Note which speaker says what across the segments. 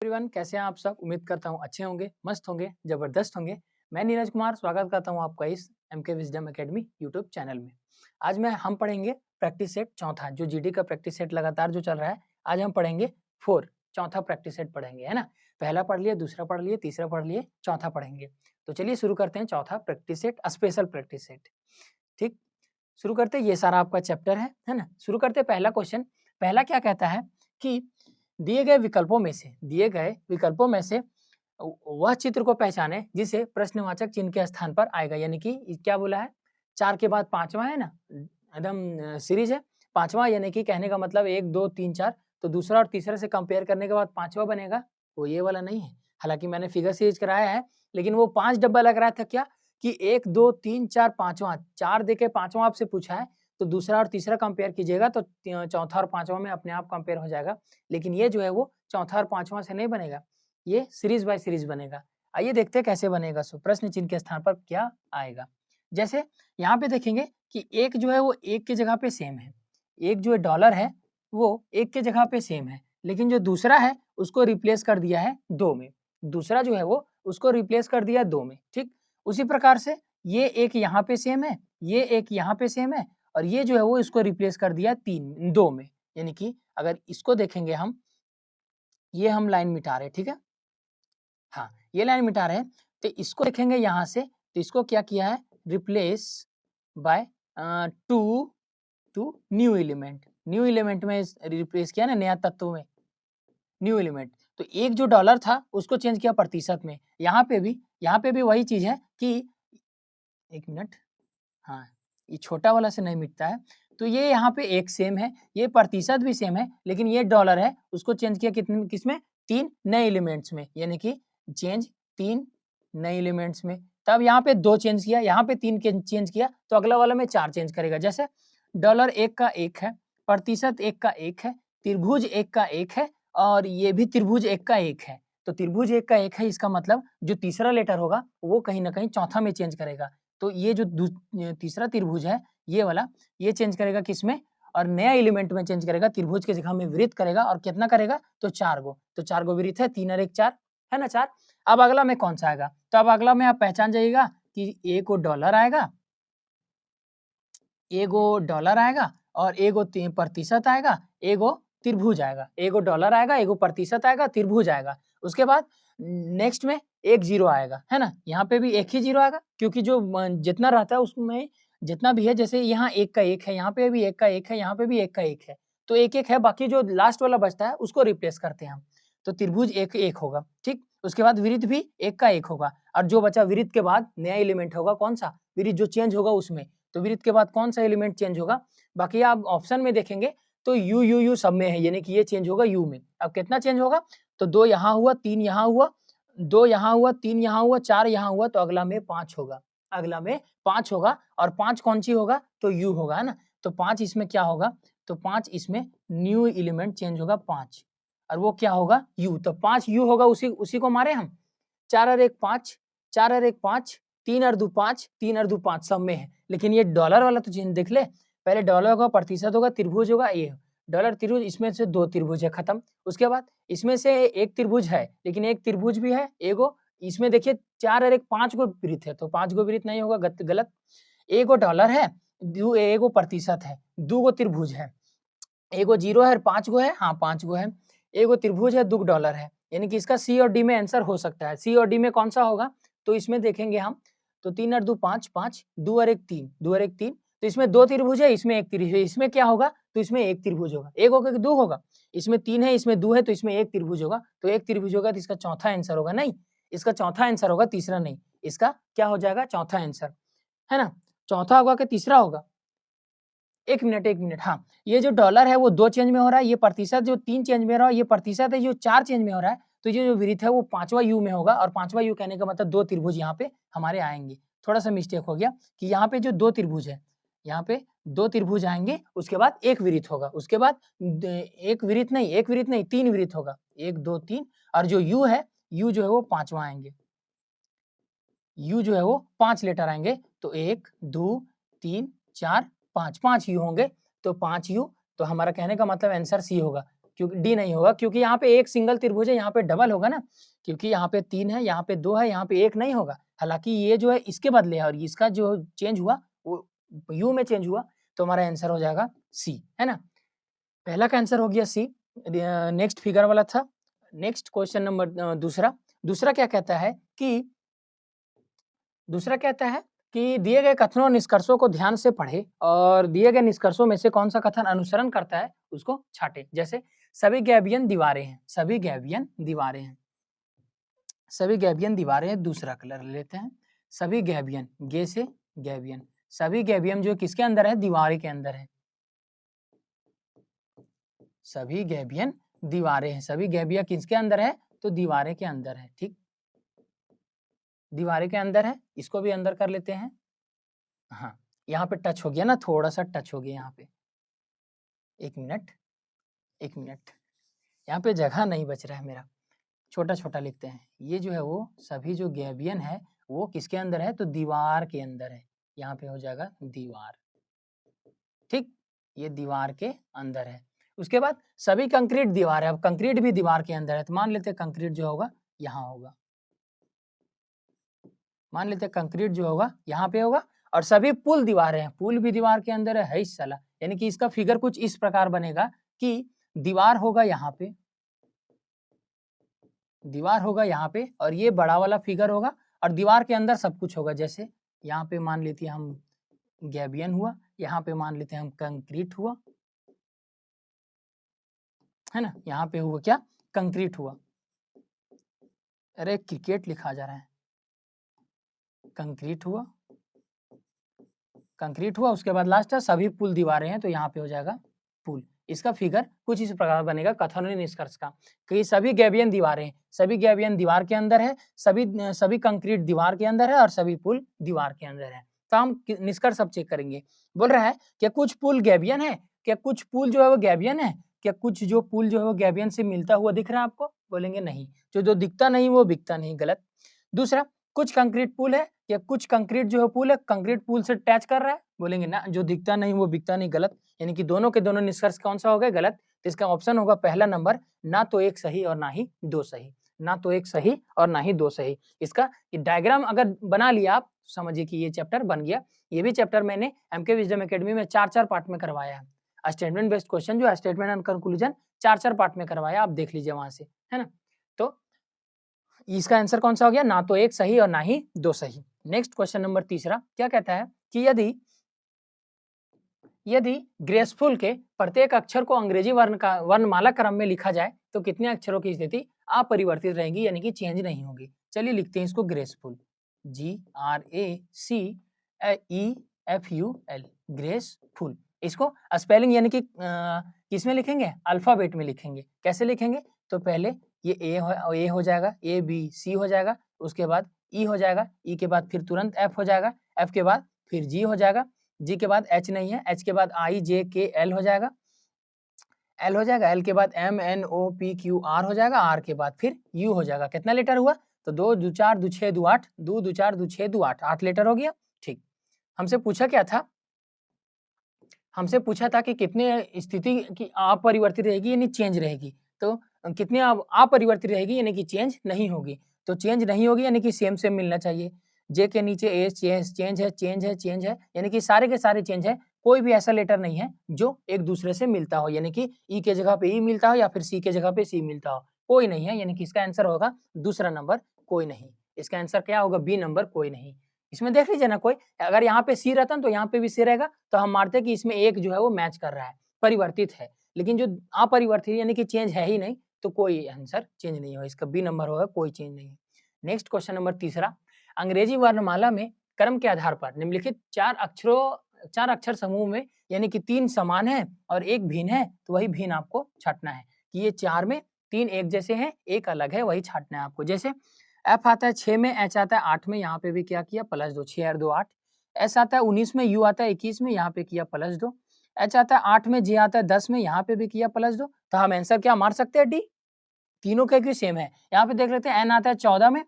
Speaker 1: Everyone, कैसे हैं आप सब। उम्मीद करता हूँ अच्छे होंगे, मस्त होंगे, जबरदस्त होंगे। मैं नीरज कुमार स्वागत करता हूँ आपका इस MK wisdom academy YouTube channel में। आज हम पढ़ेंगे प्रैक्टिस सेट चौथा, जो जीडी का प्रैक्टिस सेट लगातार जो चल रहा है। आज हम पढ़ेंगे 4 चौथा प्रैक्टिस सेट पढ़ेंगे, है ना। पहला पढ़ लिए, दूसरा पढ़ लिए, तीसरा पढ़ लिए, चौथा पढ़ेंगे। तो चलिए शुरू करते हैं चौथा practice set, special practice set. ठीक, शुरू करते हैं। ये सारा आपका चैप्टर है ना। शुरू करते हैं। पहला क्वेश्चन, पहला क्या कहता है कि दिए गए विकल्पों में से वह चित्र को पहचाने जिसे प्रश्नवाचक चिन्ह के स्थान पर आएगा। यानी कि क्या बोला है, 4 के बाद 5वां है ना, एकदम सीरीज है। 5वां यानी कि कहने का मतलब 1 2 3 4, तो दूसरा और तीसरा से कंपेयर करने के बाद 5वां बनेगा, वो ये वाला नहीं है। हालांकि मैंने फिगर सीरीज कराया है, लेकिन वो 5 डब्बा लग रहा था क्या कि 1 2 3 4 5वां, 4 देके 5वां आपसे पूछा है, तो दूसरा और तीसरा कंपेयर कीजिएगा तो चौथा और 5वां में अपने आप कंपेयर हो जाएगा। लेकिन ये जो है वो चौथा और 5वां से नहीं बनेगा, ये सीरीज बाय सीरीज बनेगा। आइए देखते हैं कैसे बनेगा। सो प्रश्न चिन्ह के स्थान पर क्या आएगा। जैसे यहाँ पे देखेंगे कि एक जो है वो 1 की जगह पे सेम है, एक जो है डॉलर है वो 1 के जगह पे सेम है, लेकिन जो दूसरा है उसको रिप्लेस कर दिया है 2 में। दूसरा जो है वो उसको रिप्लेस कर दिया 2 में। ठीक, उसी प्रकार से ये एक यहाँ पे सेम है, ये एक यहाँ पे सेम है, और ये जो है वो इसको रिप्लेस कर दिया 2 में। यानी कि अगर इसको देखेंगे हम, ये हम लाइन मिटा रहे हैं, ठीक है। हाँ, ये लाइन मिटा रहे हैं, तो इसको देखेंगे यहाँ से, तो इसको क्या किया है, replace by two new element. New element में रिप्लेस किया ना, नया तत्व में न्यू एलिमेंट। तो एक जो डॉलर था उसको चेंज किया प्रतिशत में। यहाँ पे भी वही चीज है कि 1 मिनट, हाँ, ये छोटा वाला से नहीं मिटता है। तो ये यहाँ पे एक सेम है, ये प्रतिशत भी सेम है, लेकिन ये डॉलर है उसको चेंज किया कितने, किसमें, 3 नए एलिमेंट्स में। यानी कि चेंज 3 नए एलिमेंट्स में। तब यहाँ पे 2 चेंज किया, यहाँ पे 3 चेंज किया, तो अगला वाला में 4 चेंज करेगा। जैसे डॉलर 1 का 1 है, प्रतिशत 1 का 1 है, त्रिभुज 1 का 1 है, और ये भी त्रिभुज 1 का 1 है। तो त्रिभुज 1 का 1 है, इसका मतलब जो तीसरा लेटर होगा वो कहीं ना कहीं चौथा में चेंज करेगा। तो ये जो तीसरा त्रिभुज है ये वाला, ये चेंज करेगा किसमें, और नया एलिमेंट में चेंज करेगा, त्रिभुज के जगह में वृत्त करेगा। और कितना करेगा, तो 4 गो। तो 4 गो वृत्त है, 3 और 1 4 है ना, 4। अब अगला में कौन सा आएगा, तो अब अगला में आप पहचान जाइएगा कि एक गो डॉलर आएगा, एगो डॉलर आएगा, और एगो प्रतिशत आएगा, एगो त्रिभुज आएगा। एगो डॉलर आएगा, एगो प्रतिशत आएगा, त्रिभुज आएगा। उसके बाद नेक्स्ट में एक जीरो आएगा, है ना। यहाँ पे भी एक ही जीरो आएगा, क्योंकि जो जितना रहता है उसमें जितना भी है, जैसे यहाँ 1 का 1 है, यहाँ पे भी 1 का 1 है, यहाँ पे भी 1 का 1 है, तो 1 1 है। बाकी जो लास्ट वाला बचता है उसको रिप्लेस करते हैं हम, तो त्रिभुज 1 1 होगा। ठीक, उसके बाद वृत्त भी 1 का 1 होगा, और जो बचा वृत्त के बाद नया एलिमेंट होगा, कौन सा, वृत्त जो चेंज होगा उसमें। तो वृत्त के बाद कौन सा एलिमेंट चेंज होगा, बाकी आप ऑप्शन में देखेंगे तो यू यू यू सब में है, यानी कि ये चेंज होगा यू में। अब कितना चेंज होगा, तो 2 यहाँ हुआ, 3 यहाँ हुआ, 2 यहाँ हुआ, 3 यहाँ हुआ, 4 यहाँ हुआ, तो अगला में 5 होगा। अगला में 5 होगा, और 5 कौन सी होगा, तो यू होगा, है ना। तो 5 इसमें क्या होगा, तो 5 इसमें न्यू एलिमेंट चेंज होगा 5, और वो क्या होगा, यू। तो 5 यू होगा, उसी को मारे हम। 4 और 1 5, 4 और 1 5, 3 और 2 5, 3 और 2 5 सब में है। लेकिन ये डॉलर वाला तो चिन्ह देख ले, पहले डॉलर होगा, प्रतिशत होगा, त्रिभुज होगा, ये डॉलर त्रिभुज, इसमें से 2 त्रिभुज है, खत्म। उसके बाद इसमें से एक त्रिभुज है, लेकिन एक त्रिभुज भी है एगो, इसमें देखिए 4 और 1 5 गो वृत्त है, तो 5 गो वृत्त नहीं होगा, गलत। एगो डॉलर है, एगो प्रतिशत है, 2 गो त्रिभुज है, एगो जीरो है, 5 गो है, हाँ 5 गो है, एगो त्रिभुज है, 2 डॉलर है। यानी कि इसका सी और डी में आंसर हो सकता है। सी और डी में कौन सा होगा, तो इसमें देखेंगे हम, तो 3 और 2 5 5, 2 और 1 3, 2 और 1 3, तो इसमें 2 त्रिभुज है, इसमें 1 त्रिभुज है। इसमें क्या होगा, तो इसमें 1 त्रिभुज होगा, 1 होगा कि 2 होगा, इसमें 3 है, इसमें 2 है, तो इसमें 1 त्रिभुज होगा। तो 1 त्रिभुज होगा, तो इसका चौथा आंसर होगा, नहीं, इसका चौथा आंसर होगा, तीसरा नहीं। इसका क्या हो जाएगा, चौथा आंसर, है ना। चौथा होगा कि तीसरा होगा, 1 मिनट 1 मिनट, हाँ, ये जो डॉलर है वो 2 चेंज में हो रहा है, ये प्रतिशत जो 3 चेंज में हो रहा है, ये प्रतिशत है जो 4 चेंज में हो रहा है। तो ये जो वृत्त है वो 5वां यू में होगा, और 5वां यू कहने का मतलब 2 त्रिभुज यहाँ पे हमारे आएंगे। थोड़ा सा मिस्टेक हो गया कि यहाँ पे जो 2 त्रिभुज है, यहाँ पे 2 त्रिभुज आएंगे, उसके बाद एक वृत्त होगा, उसके बाद एक वृत्त नहीं 3 वृत्त होगा, 1 2 3, और जो यू है, यू जो है वो 5वां आएंगे, यू जो है वो 5 लेटर आएंगे, तो 1 2 3 4 5, 5 यू होंगे, तो 5 यू, तो हमारा कहने का मतलब आंसर सी होगा। क्योंकि डी नहीं होगा, क्योंकि यहाँ पे एक सिंगल त्रिभुज है, यहाँ पे डबल होगा ना, क्योंकि यहाँ पे 3 है, यहाँ पे 2 है, यहाँ पे 1 नहीं होगा। हालांकि ये जो है इसके बदले है और इसका जो चेंज हुआ वो यू में चेंज हुआ, तो हमारा आंसर हो जाएगा सी, है ना। पहला का आंसर हो गया सी। नेक्स्ट फिगर वाला था। नेक्स्ट क्वेश्चन नंबर दूसरा क्या कहता है कि दिए गए कथनों और निष्कर्षों को ध्यान से पढ़े और दिए गए निष्कर्षों में से कौन सा कथन अनुसरण करता है उसको छाटे। जैसे सभी गैबियन दीवारें हैं, सभी गैबियन दीवारें हैं, दूसरा कलर लेते हैं। सभी गैबियन, गे से गैबियन, सभी गैबियन जो किसके अंदर है, दीवारें के अंदर है। सभी गैबियन दीवारें हैं, सभी गैबिया किसके अंदर है, तो दीवारें के अंदर है। ठीक, दीवारें के अंदर है, इसको भी अंदर कर लेते हैं। हाँ, यहाँ पे टच हो गया ना, थोड़ा सा टच हो गया यहाँ पे। एक मिनट, यहाँ पे जगह नहीं बच रहा है मेरा, छोटा छोटा लिखते हैं। ये जो है वो सभी जो गैबियन है वो किसके अंदर है, तो दीवार के अंदर है। यहाँ पे हो जाएगा दीवार। ठीक, ये दीवार के अंदर है। उसके बाद सभी कंक्रीट दीवार है, अब कंक्रीट भी दीवार के अंदर है, तो मान लेते हैं कंक्रीट जो होगा यहाँ होगा, मान लेते हैं कंक्रीट जो होगा यहाँ पे होगा। और सभी पुल दीवारें हैं, पुल भी दीवार के अंदर है इस साला। यानी कि इसका फिगर कुछ इस प्रकार बनेगा कि दीवार होगा यहाँ पे, दीवार होगा यहाँ पे, और ये बड़ा वाला फिगर होगा और दीवार के अंदर सब कुछ होगा। जैसे यहाँ पे मान लेते हैं हम गैबियन हुआ, यहाँ पे मान लेते हैं हम कंक्रीट हुआ, है ना, यहाँ पे हुआ क्या, कंक्रीट हुआ। अरे क्रिकेट लिखा जा रहा है, कंक्रीट हुआ, कंक्रीट हुआ। उसके बाद लास्ट है सभी पुल दीवारें हैं, तो यहाँ पे हो जाएगा पुल। इसका फिगर कुछ इस प्रकार बनेगा कथन और निष्कर्ष का, कि सभी गैबियन दीवारें, सभी गैबियन दीवार के अंदर है, सभी कंक्रीट दीवार के अंदर है और सभी पुल दीवार के अंदर है। तो हम निष्कर्ष अब चेक करेंगे। बोल रहा है कि कुछ पुल गैबियन है, क्या कुछ पुल जो है वो गैबियन है, क्या कुछ जो पुल जो है वो गैबियन से मिलता हुआ दिख रहा है आपको, बोलेंगे नहीं, जो दिखता नहीं वो बिकता नहीं, गलत। दूसरा, कुछ कंक्रीट पुल है, या कुछ कंक्रीट जो है पुल है, कंक्रीट पुल से अटैच कर रहा है, बोलेंगे ना, जो दिखता नहीं वो बिकता नहीं, गलत। यानी कि दोनों के दोनों निष्कर्ष कौन सा हो गया, गलत। तो इसका ऑप्शन होगा पहला नंबर, ना तो एक सही और ना ही दो सही, ना तो एक सही और ना ही दो सही। इसका डायग्राम अगर बना लिया आप, समझिए कि ये चैप्टर बन गया। ये भी चैप्टर मैंने एमके विजडम एकेडमी में 4 पार्ट में करवाया है। स्टेटमेंट बेस्ड क्वेश्चन जो है, स्टेटमेंट एंड कंक्लूजन 4 पार्ट में करवाया, आप देख लीजिए वहां से, है ना। तो इसका आंसर कौन सा हो गया, ना तो एक सही और ना ही दो सही। नेक्स्ट क्वेश्चन नंबर तीसरा क्या कहता है कि यदि ग्रेसफुल के प्रत्येक अक्षर को अंग्रेजी वर्णमाला क्रम में लिखा जाए तो कितने अक्षरों की स्थिति अपरिवर्तित रहेगी, यानी कि चेंज नहीं होगी। चलिए लिखते हैं इसको, ग्रेसफुल, GRACEFUL, ग्रेसफुल। इसको स्पेलिंग यानी कि किसमें लिखेंगे, अल्फाबेट में लिखेंगे। कैसे लिखेंगे, तो पहले ये ए हो जाएगा, ABC हो जाएगा, उसके बाद E हो जाएगा, E के बाद फिर तुरंत F हो जाएगा, F के बाद फिर G हो जाएगा, G के बाद H नहीं है, H के बाद IJKL हो जाएगा, L हो जाएगा, L के बाद MNOPQR हो जाएगा, R के बाद फिर U हो जाएगा। कितना लेटर हुआ, तो 2 2 4 2 6 2 8, 2 2 4 2 6 2 8, 8 लेटर हो गया। ठीक, हमसे पूछा क्या था, हमसे पूछा था कि कितने स्थिति की अपरिवर्तित रहेगी यानी चेंज रहेगी, तो कितने अपरिवर्तित रहेगी यानी कि चेंज नहीं होगी। तो चेंज नहीं होगी यानी कि सेम सेम मिलना चाहिए। जे के नीचे ए चेंज है, यानी कि सारे के सारे चेंज है। कोई भी ऐसा लेटर नहीं है जो एक दूसरे से मिलता हो, यानी कि ई के जगह पे ई मिलता हो या फिर सी के जगह पे सी मिलता हो, कोई नहीं है। यानी कि इसका आंसर होगा दूसरा नंबर, कोई नहीं। इसका आंसर क्या होगा, बी नंबर, कोई नहीं। इसमें देख लीजिए ना, कोई अगर यहाँ पे सी रहता तो यहाँ पे भी सी रहेगा, तो हम मानते कि इसमें एक जो है वो मैच कर रहा है, परिवर्तित है। लेकिन जो अपरिवर्तित यानी कि चेंज है ही नहीं, तो कोई आंसर चेंज नहीं होगा, इसका बी नंबर होगा, कोई चेंज नहीं है। नेक्स्ट क्वेश्चन नंबर तीसरा, अंग्रेजी वर्णमाला में क्रम के आधार पर निम्नलिखित 4 अक्षर समूह में यानी कि 3 समान है और एक भिन्न है, तो वही भिन्न आपको छांटना है कि ये 4 में 3 एक जैसे हैं, एक अलग है, वही छांटना है आपको। जैसे F आता है 6 में, H आता है 8 में, यहाँ पे भी क्या किया, +2, 6 और 2 8। S आता है 19 में, U आता है 21 में, यहाँ पे किया +2। H आता है 8 में, J आता है 10 में, यहाँ पे भी किया +2। तो हम आंसर क्या मार सकते हैं, डी, तीनों के सेम है। यहाँ पे देख लेते हैं, N आता है 14 में,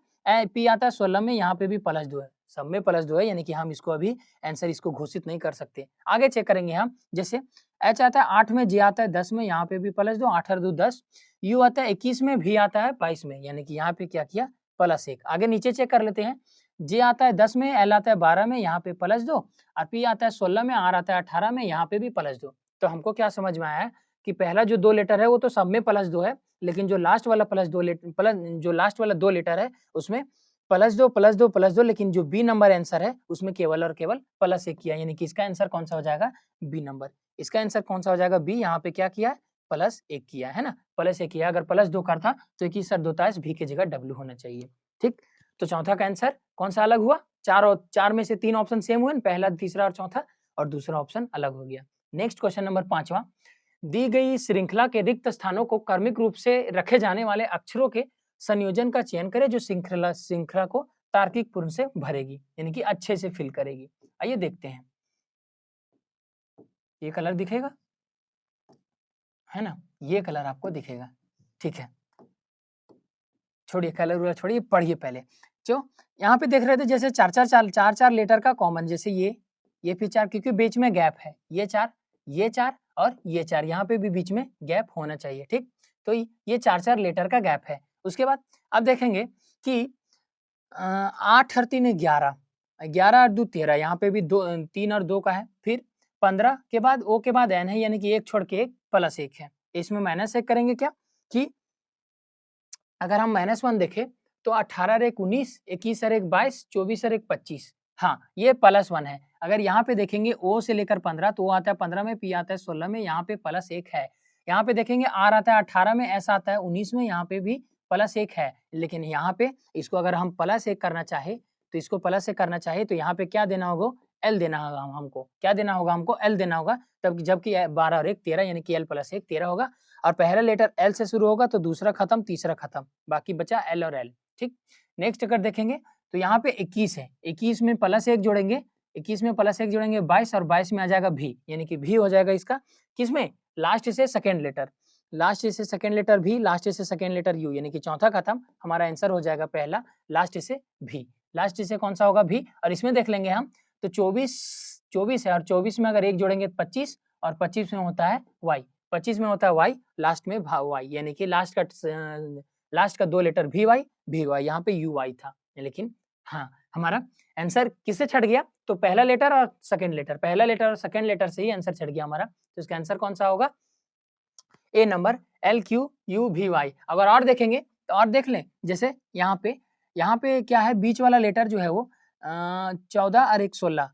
Speaker 1: P आता है 16 में, यहाँ पे भी +2 है, सब में +2 है, यानी कि हम इसको अभी आंसर इसको घोषित नहीं कर सकते। आगे चेक करेंगे हम, जैसे H आता है 8 में, J आता है 10 में, यहाँ पे भी +2, 8 और 2 10, U आता है 21 में, V आता है 22 में, यानी कि यहाँ पे क्या किया +1। आगे नीचे चेक कर लेते हैं, J आता है 10 में, L आता है 12 में, यहाँ पे +2, और P आता है 16 में, R आता है 18 में, यहाँ पे भी +2। तो हमको क्या समझ में आया कि पहला जो 2 लेटर है वो तो सब में +2 है, लेकिन जो लास्ट वाला जो लास्ट वाला 2 लेटर है उसमें +2 +2 +2, लेकिन जो बी नंबर आंसर है उसमें केवल और केवल +1 किया, यानी कि इसका आंसर कौन सा हो जाएगा बी नंबर। इसका आंसर कौन सा हो जाएगा बी, यहाँ पे क्या किया +1 किया है ना, +1 किया। अगर +2 करता तो 21 और 2 भी की जगह W होना चाहिए। ठीक, तो चौथा का आंसर कौन सा अलग हुआ, 4 में से 3 ऑप्शन सेम हुए, पहला तीसरा और चौथा, और दूसरा ऑप्शन अलग हो गया। नेक्स्ट क्वेश्चन नंबर 5वां, दी गई श्रृंखला के रिक्त स्थानों को क्रमिक रूप से रखे जाने वाले अक्षरों के संयोजन का चयन करें जो श्रृंखला को तार्किक पूर्ण से भरेगी, यानी कि अच्छे से फिल करेगी। आइए देखते हैं, ये कलर दिखेगा है ना, ये कलर आपको दिखेगा। ठीक है, छोड़िए कलर छोड़िए, पढ़िए पहले। जो यहाँ पे देख रहे थे जैसे चार लेटर का कॉमन, जैसे ये भी 4, क्योंकि बीच में गैप है, ये 4 और ये 4, यहाँ पे भी बीच में गैप होना चाहिए। ठीक, तो ये 4 लेटर का गैप है। उसके बाद अब देखेंगे कि 8 और 3 11, 11 और 2 13, यहाँ पे भी 3 और 2 का है। फिर 15 के बाद O के बाद N है, यानी कि एक छोड़ के एक +1 है। इसमें -1 करेंगे क्या कि अगर हम -1 देखें तो 18 और 1 19, 21 और 1 22, 24 और 1 25, हाँ ये +1 है। अगर यहाँ पे देखेंगे O से लेकर 15, तो O आता है 15 में, P आता है 16 में, यहाँ पे +1 है। यहाँ पे देखेंगे R आता है 18 में, S आता है 19 में, यहाँ पे भी +1 है। लेकिन यहाँ पे इसको अगर हम +1 करना चाहे तो इसको +1 करना चाहे तो यहाँ पे क्या देना होगा, L देना होगा हमको। क्या देना होगा हमको, L देना होगा, तब जबकि 12 और 1 13, यानी कि L + 1 13 होगा। और पहला लेटर L से शुरू होगा तो दूसरा खत्म, तीसरा खत्म, बाकी बचा L और L। ठीक, नेक्स्ट अगर देखेंगे तो यहाँ पे 21 है, 21 में +1 जोड़ेंगे, 21 में +1 जोड़ेंगे 22, और 22 में आ जाएगा V, यानी कि V हो जाएगा इसका किसमें, लास्ट से सेकंड लेटर, लास्ट से सेकंड लेटर V, लास्ट से सेकंड लेटर U, यानी कि चौथा खत्म, हमारा आंसर हो जाएगा पहला, लास्ट से V, लास्ट से कौन सा होगा V। और इसमें देख लेंगे हम तो 24 है, और 24 में अगर 1 जोड़ेंगे 25, और 25 में होता है Y, 25 में होता है Y, लास्ट में Y, यानी कि लास्ट का 2 लेटर VY, यहाँ पे UY था, लेकिन हाँ हमारा आंसर किससे छट गया, तो पहला लेटर और सेकंड लेटर, पहला लेटर और सेकंड लेटर से ही आंसर छट गया हमारा। तो इसका आंसर कौन सा होगा, ए नंबर LQUVY। अगर और देखेंगे तो और देख लें, जैसे यहाँ पे क्या है, बीच वाला लेटर जो है वो 14 और 1 16,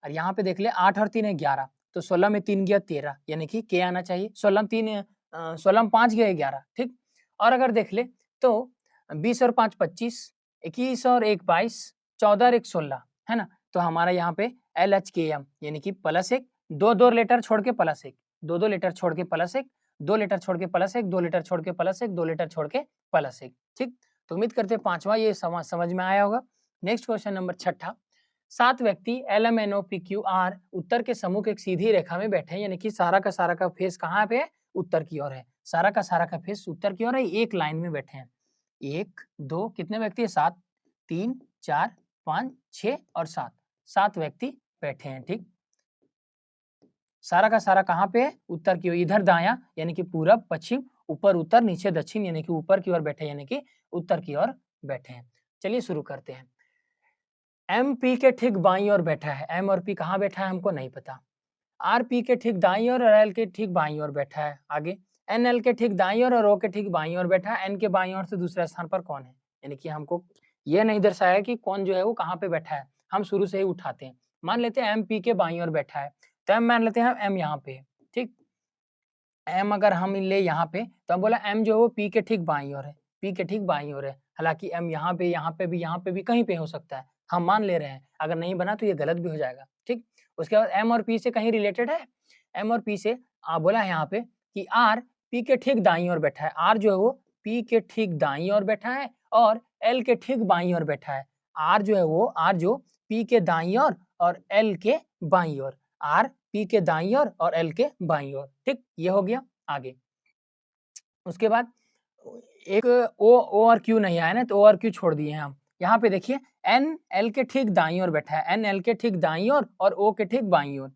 Speaker 1: और यहाँ पे देख ले 8 और 3 है 11, तो 16 में 3 गया 13, यानी कि के आना चाहिए, 16 में 5 गया 11। ठीक, और अगर देख ले तो 20 और 5 25, 21 और 1 22, 14 और 1 16, है ना, तो हमारा यहाँ पे LHKM, यानी कि +1, 2 लेटर छोड़ के +1, 2 लेटर छोड़ के +1, 2 लेटर छोड़ के +1, 2 लेटर छोड़ के +1, 2 लेटर छोड़ के +1। ठीक, तो उम्मीद करते हैं 5वां ये समझ में आया होगा। नेक्स्ट क्वेश्चन नंबर 6, 7 व्यक्ति LMNOPQR उत्तर के समूह के एक सीधी रेखा में बैठे हैं, यानी कि सारा का फेस कहाँ पे है, उत्तर की ओर है, सारा का फेस उत्तर की ओर है, एक लाइन में बैठे हैं, 1 2 कितने व्यक्ति है, 7, 3 4 5 6 और 7, 7 व्यक्ति बैठे हैं। ठीक, सारा का सारा कहाँ पे है, उत्तर की ओर, इधर दायां यानी कि पूरब पश्चिम, ऊपर उत्तर, नीचे दक्षिण, यानी कि ऊपर की ओर बैठे, यानी कि उत्तर की ओर बैठे हैं। चलिए शुरू करते हैं। एम पी के ठीक बाईं ओर बैठा है, एम और पी कहाँ बैठा है हमको नहीं पता। आर पी के ठीक दाईं ओर और एल के ठीक बाईं ओर बैठा है। आगे एन एल के ठीक दाईं ओर और ओ के ठीक बाईं ओर बैठा है। एन के बाईं ओर से दूसरे स्थान पर कौन है, यानी कि हमको ये नहीं दर्शाया कि कौन जो है वो कहाँ पे बैठा है, हम शुरू से ही उठाते हैं। मान लेते हैं एम पी के बाईं ओर बैठा है, तो एम मान लेते हैं एम यहाँ पे है। ठीक, एम अगर हम ले यहाँ पे तो हम बोला एम जो है वो पी के ठीक बाईं ओर है, पी के ठीक बाईं ओर है। हालांकि एम यहाँ पे भी कहीं पे हो सकता है, हम मान ले रहे हैं, अगर नहीं बना तो ये गलत भी हो जाएगा। ठीक, उसके बाद एम और पी से कहीं रिलेटेड है, एम और पी से बोला है यहाँ पे कि आर पी के ठीक दाईं ओर बैठा है, आर जो है वो पी के ठीक दाईं ओर बैठा है और एल के ठीक बाईं ओर बैठा है। आर जो है वो पी के दाईं ओर और एल के बाईं ओर, आर पी के दाईं ओर और एल के बाईं ओर। ठीक, ये हो गया। आगे उसके बाद एक ओ और क्यू नहीं आया ना, तो ओ और क्यू छोड़ दिए हैं हम। यहाँ पे देखिए एन एल के ठीक दाईं ओर बैठा है, एन एल के ठीक दाईं ओर और ओ के ठीक बाईं ओर।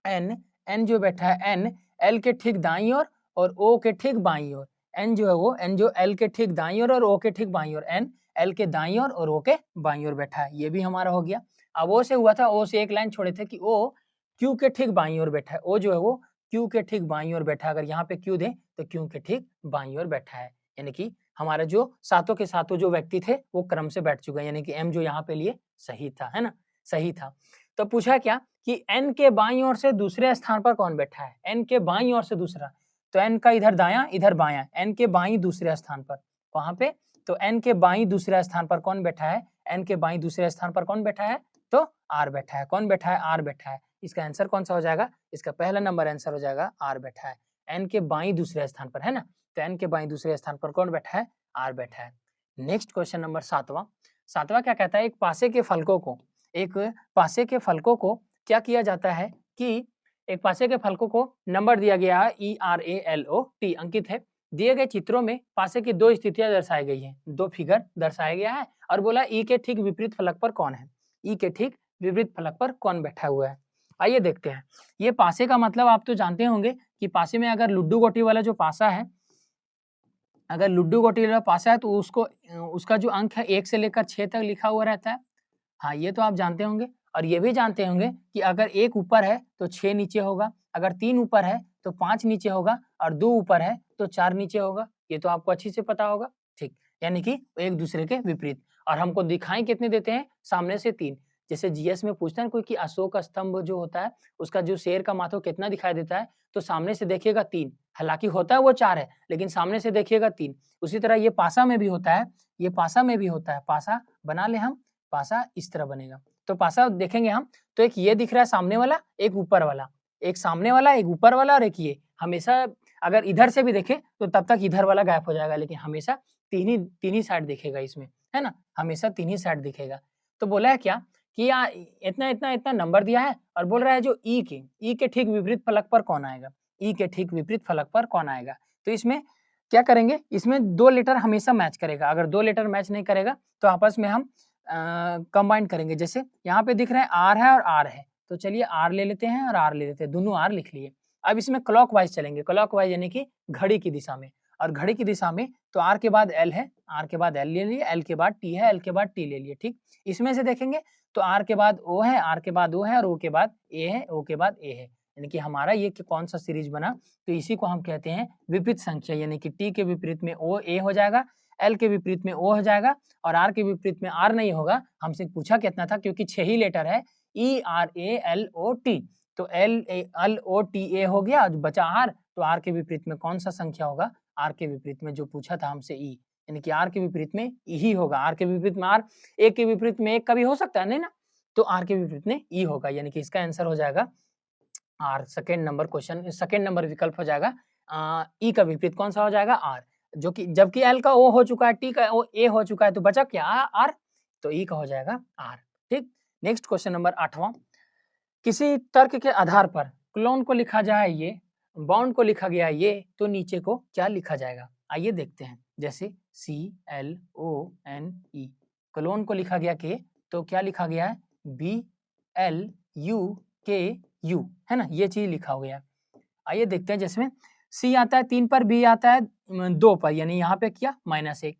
Speaker 1: एन जो बैठा है एन एल के ठीक दाईं ओर और ओ के ठीक बाईं ओर। एन जो है वो एन जो एल के ठीक दाईं ओर और ओ के ठीक बाईं ओर, एन एल के दाईं ओर और ओ के बाईं ओर बैठा है, ये भी हमारा हो गया। अब ओ से हुआ था, ओ से एक लाइन छोड़े थे कि ओ क्यू के ठीक बाईं ओर बैठा है, ओ जो है वो क्यू के ठीक बाईं ओर बैठा है। अगर यहाँ पे क्यू दे तो क्यू के ठीक बाईं ओर बैठा है, यानी कि हमारे जो सातों के सातों जो व्यक्ति थे वो क्रम से बैठ चुके हैं, यानी कि एम जो यहाँ पे लिए सही था, है ना, सही था। तो पूछा क्या कि एन के बाईं ओर से दूसरे स्थान पर कौन बैठा है, एन के बाईं ओर से दूसरा, तो एन का इधर दायां इधर बायां, एन के बाईं दूसरे स्थान पर वहां पे, तो एन के बाईं दूसरे स्थान पर कौन बैठा है, एन के बाईं दूसरे स्थान पर कौन बैठा है, तो आर बैठा है। कौन बैठा है, आर बैठा है। इसका आंसर कौन सा हो जाएगा, इसका पहला नंबर आंसर हो जाएगा आर बैठा है, एन के बाईं दूसरे स्थान पर, है ना। तो एन के बाईं दूसरे स्थान पर कौन बैठा है, आर बैठा है। नेक्स्ट क्वेश्चन नंबर 7वां क्या कहता है, एक पासे के फलकों को क्या किया जाता है कि एक पासे के फलकों को नंबर दिया गया है ERALOT अंकित है। दिए गए चित्रों में पासे की दो स्थितियां दर्शाई गई हैं, दो फिगर दर्शाया गया है और बोला ई के ठीक विपरीत फलक पर कौन है, ई के ठीक विपरीत फलक पर कौन बैठा हुआ है। आइए देखते हैं। ये पासे का मतलब आप तो जानते होंगे कि पासे में अगर लुड्डू गोटी वाला जो पासा है, अगर लुड्डू गोटी वाला पासा है तो उसको उसका जो अंक है 1 से लेकर 6 तक लिखा हुआ रहता है। हाँ, ये तो आप जानते होंगे। और ये भी जानते होंगे कि अगर 1 ऊपर है तो 6 नीचे होगा, अगर 3 ऊपर है तो 5 नीचे होगा और 2 ऊपर है तो 4 नीचे होगा। ये तो आपको अच्छी से पता होगा, ठीक। यानी कि एक दूसरे के विपरीत। और हमको दिखाई कितने देते हैं, सामने से 3। जैसे जीएस में पूछता है कोई कि अशोक स्तंभ जो होता है उसका जो शेर का माथो कितना दिखाई देता है, तो सामने से देखिएगा 3, हालांकि होता है वो 4 है लेकिन सामने से देखिएगा 3। उसी तरह ये पासा में भी होता है, ये पासा में भी होता है। पासा बना ले हम, पासा इस तरह बनेगा। तो पासा देखेंगे हम तो एक ये दिख रहा है सामने वाला, एक ऊपर वाला, एक सामने वाला, एक ऊपर वाला और एक ये। हमेशा अगर इधर से भी देखें तो तब तक इधर वाला गायब हो जाएगा, लेकिन हमेशा तीन ही साइड दिखेगा इसमें, है ना, हमेशा 3 ही साइड दिखेगा। तो बोला है क्या कि इतना इतना इतना नंबर दिया है और बोल रहा है जो ई के ठीक विपरीत फलक पर कौन आएगा, ई के ठीक विपरीत फलक पर कौन आएगा। तो इसमें क्या करेंगे, इसमें 2 लेटर हमेशा मैच करेगा। अगर 2 लेटर मैच नहीं करेगा तो आपस में हम कंबाइन करेंगे। जैसे यहाँ पे दिख रहा है आर है और आर है, तो चलिए आर ले लेते हैं और आर ले लेते हैं, दोनों आर लिख लिए। अब इसमें क्लॉकवाइज चलेंगे, क्लॉकवाइज यानी कि घड़ी की दिशा में, और घड़ी की दिशा में तो आर के बाद एल है, आर के बाद एल ले लिए, एल के बाद टी है, एल के बाद टी ले लिए, ठीक। इसमें से देखेंगे तो आर के बाद ओ है, आर के बाद ओ है और ओ के बाद ए है, ओ के बाद ए है, यानी कि हमारा ये कौन सा सीरीज बना, तो इसी को हम कहते हैं विपरीत संख्या, यानी कि टी के विपरीत में ओ ए हो जाएगा, एल के विपरीत में ओ हो जाएगा और आर के विपरीत में आर नहीं होगा। हमसे पूछा कितना था, क्योंकि 6 ही लेटर है, ERALOT, तो LOTA हो गया, बचा आर, तो आर के विपरीत में कौन सा संख्या होगा, आर के विपरीत में जो पूछा था हमसे ई, यानी कि आर के विपरीत में ई ही होगा। आर के विपरीत में आर, एक के विपरीत में एक कभी हो सकता है नहीं ना, तो आर के विपरीत में ई होगा, यानी कि इसका आंसर हो जाएगा R. Second number question, second number विकल्प हो जाएगा ई का विपरीत कौन सा हो जाएगा, आर, जो कि जबकि एल का ओ हो चुका है, टी का ओ ए हो चुका है, तो बचा क्या, आर, तो ई का हो जाएगा आर, ठीक। नेक्स्ट क्वेश्चन नंबर 8वां, किसी तर्क के आधार पर क्लोन को लिखा जाए ये, बाउंड को लिखा गया ये, तो नीचे को क्या लिखा जाएगा। आइए देखते हैं। जैसे CLONE, क्लोन को लिखा गया के, तो क्या लिखा गया है, BLUKU, है ना, ये चीज लिखा हो गया। आइए देखते हैं, जिसमें सी आता है 3 पर, बी आता है 2 पर, यानी यहाँ पे क्या -1।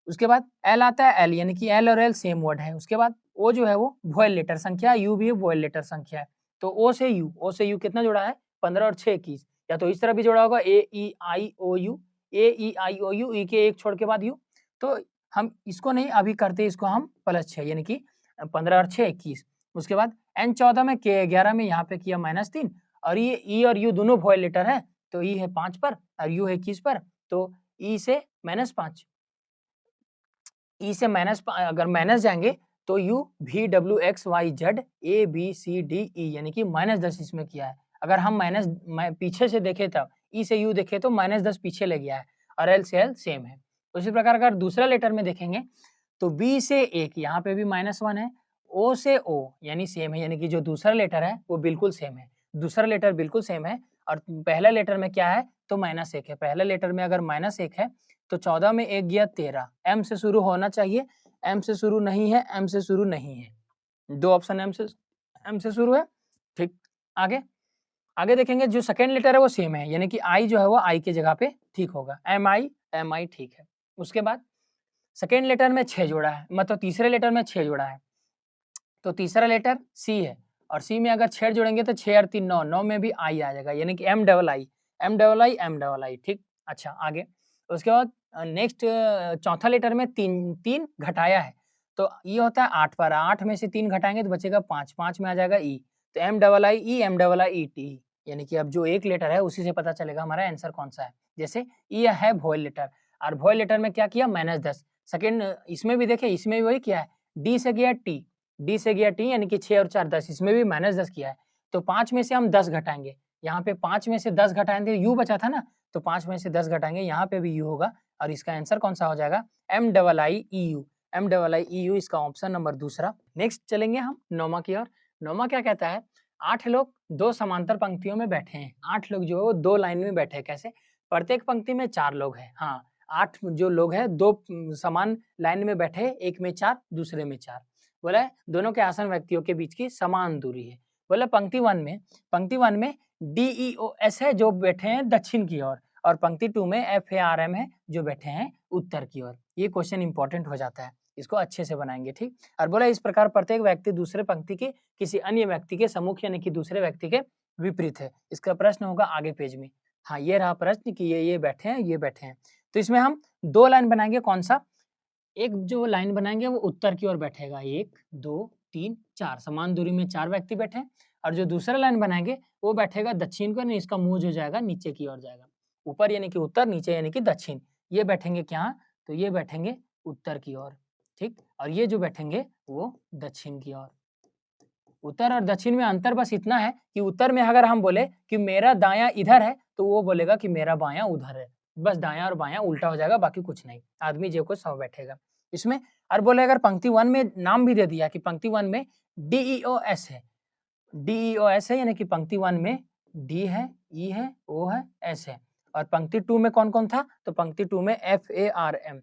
Speaker 1: उसके बाद एल आता है, एल यानी कि एल और एल सेम वर्ड है। उसके बाद ओ जो है वो वॉयल लेटर संख्या, यू भी वॉयल लेटर संख्या है, तो ओ से यू कितना जुड़ा है, 15 और 6 21, या तो इस तरह भी जुड़ा होगा AEIOU, AEIOU, ई के एक छोड़ के बाद यू, तो हम इसको नहीं अभी करते, इसको हम +6 यानी कि 15 और 6 21। उसके बाद N14 में, K11 में यहाँ पे किया -3, और ये ई और यू दोनों वॉयल लेटर है, तो ई है 5 पर और यू है 21 पर, तो ई से -5, ई से अगर माइनस जाएंगे तो यू VWXYZ ABCDE, यानी कि -10 इसमें किया है। अगर हम पीछे से देखें तब ई से यू देखे तो -10 पीछे ले गया है, और एल से एल सेम है। उसी प्रकार अगर दूसरा लेटर में देखेंगे तो बी से 1 यहाँ पे भी -1 है, ओ से ओ यानी सेम है, यानी कि जो दूसरा लेटर है वो बिल्कुल सेम है, दूसरा लेटर बिल्कुल सेम है। और पहला लेटर में क्या है, तो -1 है। पहला लेटर में अगर -1 है तो 14 में 1 गया 13, एम से शुरू होना चाहिए, एम से शुरू नहीं है, एम से शुरू नहीं है, 2 ऑप्शन एम से शुरू है। ठीक, आगे देखेंगे जो सेकेंड लेटर है वो सेम है, यानी कि आई जो है वो आई की जगह पे ठीक होगा, एम आई ठीक है। उसके बाद सेकेंड लेटर में 6 जोड़ा है, मतलब तीसरे लेटर में 6 जोड़ा है, तो तीसरा लेटर सी है और सी में अगर 6 जोड़ेंगे तो 6 और 3 9, 9 में भी आई आ जाएगा, यानी कि एम। अच्छा आगे उसके बाद नेक्स्ट चौथा लेटर में 3 घटाया है, तो ये होता है 8 पर, 8 में से 3 घटाएंगे तो बचेगा 5, 5 में आ जाएगा ई, तो एम टी, यानी कि अब जो एक लेटर है उसी से पता चलेगा हमारा आंसर कौन सा है। जैसे ये है वॉइल लेटर, और वॉइल लेटर में क्या किया -10, सेकेंड इसमें भी देखिए, इसमें भी वही किया है, डी से गया टी, यानी कि 6 और 4 10, इसमें भी -10 किया है, तो 5 में से हम 10 घटाएंगे, यहाँ पे 5 में से 10 घटाएंगे, यू बचा था ना, तो 5 में से 10 घटाएंगे, यहाँ पे भी यू होगा, और इसका आंसर कौन सा हो जाएगा, एम इसका ऑप्शन नंबर दूसरा। नेक्स्ट चलेंगे हम नौमा की ओर। नौमा क्या कहता है, 8 लोग 2 समांतर पंक्तियों में बैठे हैं, 8 लोग जो है वो 2 लाइन में बैठे हैं, कैसे, प्रत्येक पंक्ति में 4 लोग हैं, हाँ 8 जो लोग हैं 2 समान लाइन में बैठे, एक में 4 दूसरे में 4, बोला है दोनों के आसन व्यक्तियों के बीच की समान दूरी है। बोला पंक्ति वन में DEOS है जो बैठे हैं दक्षिण की ओर, और पंक्ति 2 में FARM है जो बैठे हैं उत्तर की ओर। ये क्वेश्चन इंपॉर्टेंट हो जाता है, इसको अच्छे से बनाएंगे, ठीक। और बोला इस प्रकार प्रत्येक व्यक्ति दूसरे पंक्ति के किसी अन्य व्यक्ति के सम्मुख यानी कि दूसरे व्यक्ति के विपरीत है। इसका प्रश्न होगा आगे पेज में। हाँ ये रहा प्रश्न कि ये बैठे हैं, ये बैठे हैं, तो इसमें हम 2 लाइन बनाएंगे, कौन सा, एक जो लाइन बनाएंगे वो उत्तर की ओर बैठेगा, 1 2 3 4 समान दूरी में 4 व्यक्ति बैठे, और जो दूसरा लाइन बनाएंगे वो बैठेगा दक्षिण को, नहीं इसका मुंह जो जाएगा नीचे की ओर जाएगा, ऊपर यानी कि उत्तर, नीचे यानी कि दक्षिण, ये बैठेंगे क्या, तो ये बैठेंगे उत्तर की ओर, ठीक, और ये जो बैठेंगे वो दक्षिण की ओर। उत्तर और दक्षिण में अंतर बस इतना है कि उत्तर में अगर हम बोले कि मेरा दायां इधर है, तो वो बोलेगा कि मेरा बायां उधर है, बस दायां और बायां उल्टा हो जाएगा, बाकी कुछ नहीं, आदमी जो को 100 बैठेगा इसमें। और बोले अगर पंक्ति 1 में नाम भी दे दिया कि पंक्ति 1 में DEOS है, यानी कि पंक्ति 1 में D है, E है, O है, S है, और पंक्ति 2 में कौन कौन था, तो पंक्ति 2 में FARM,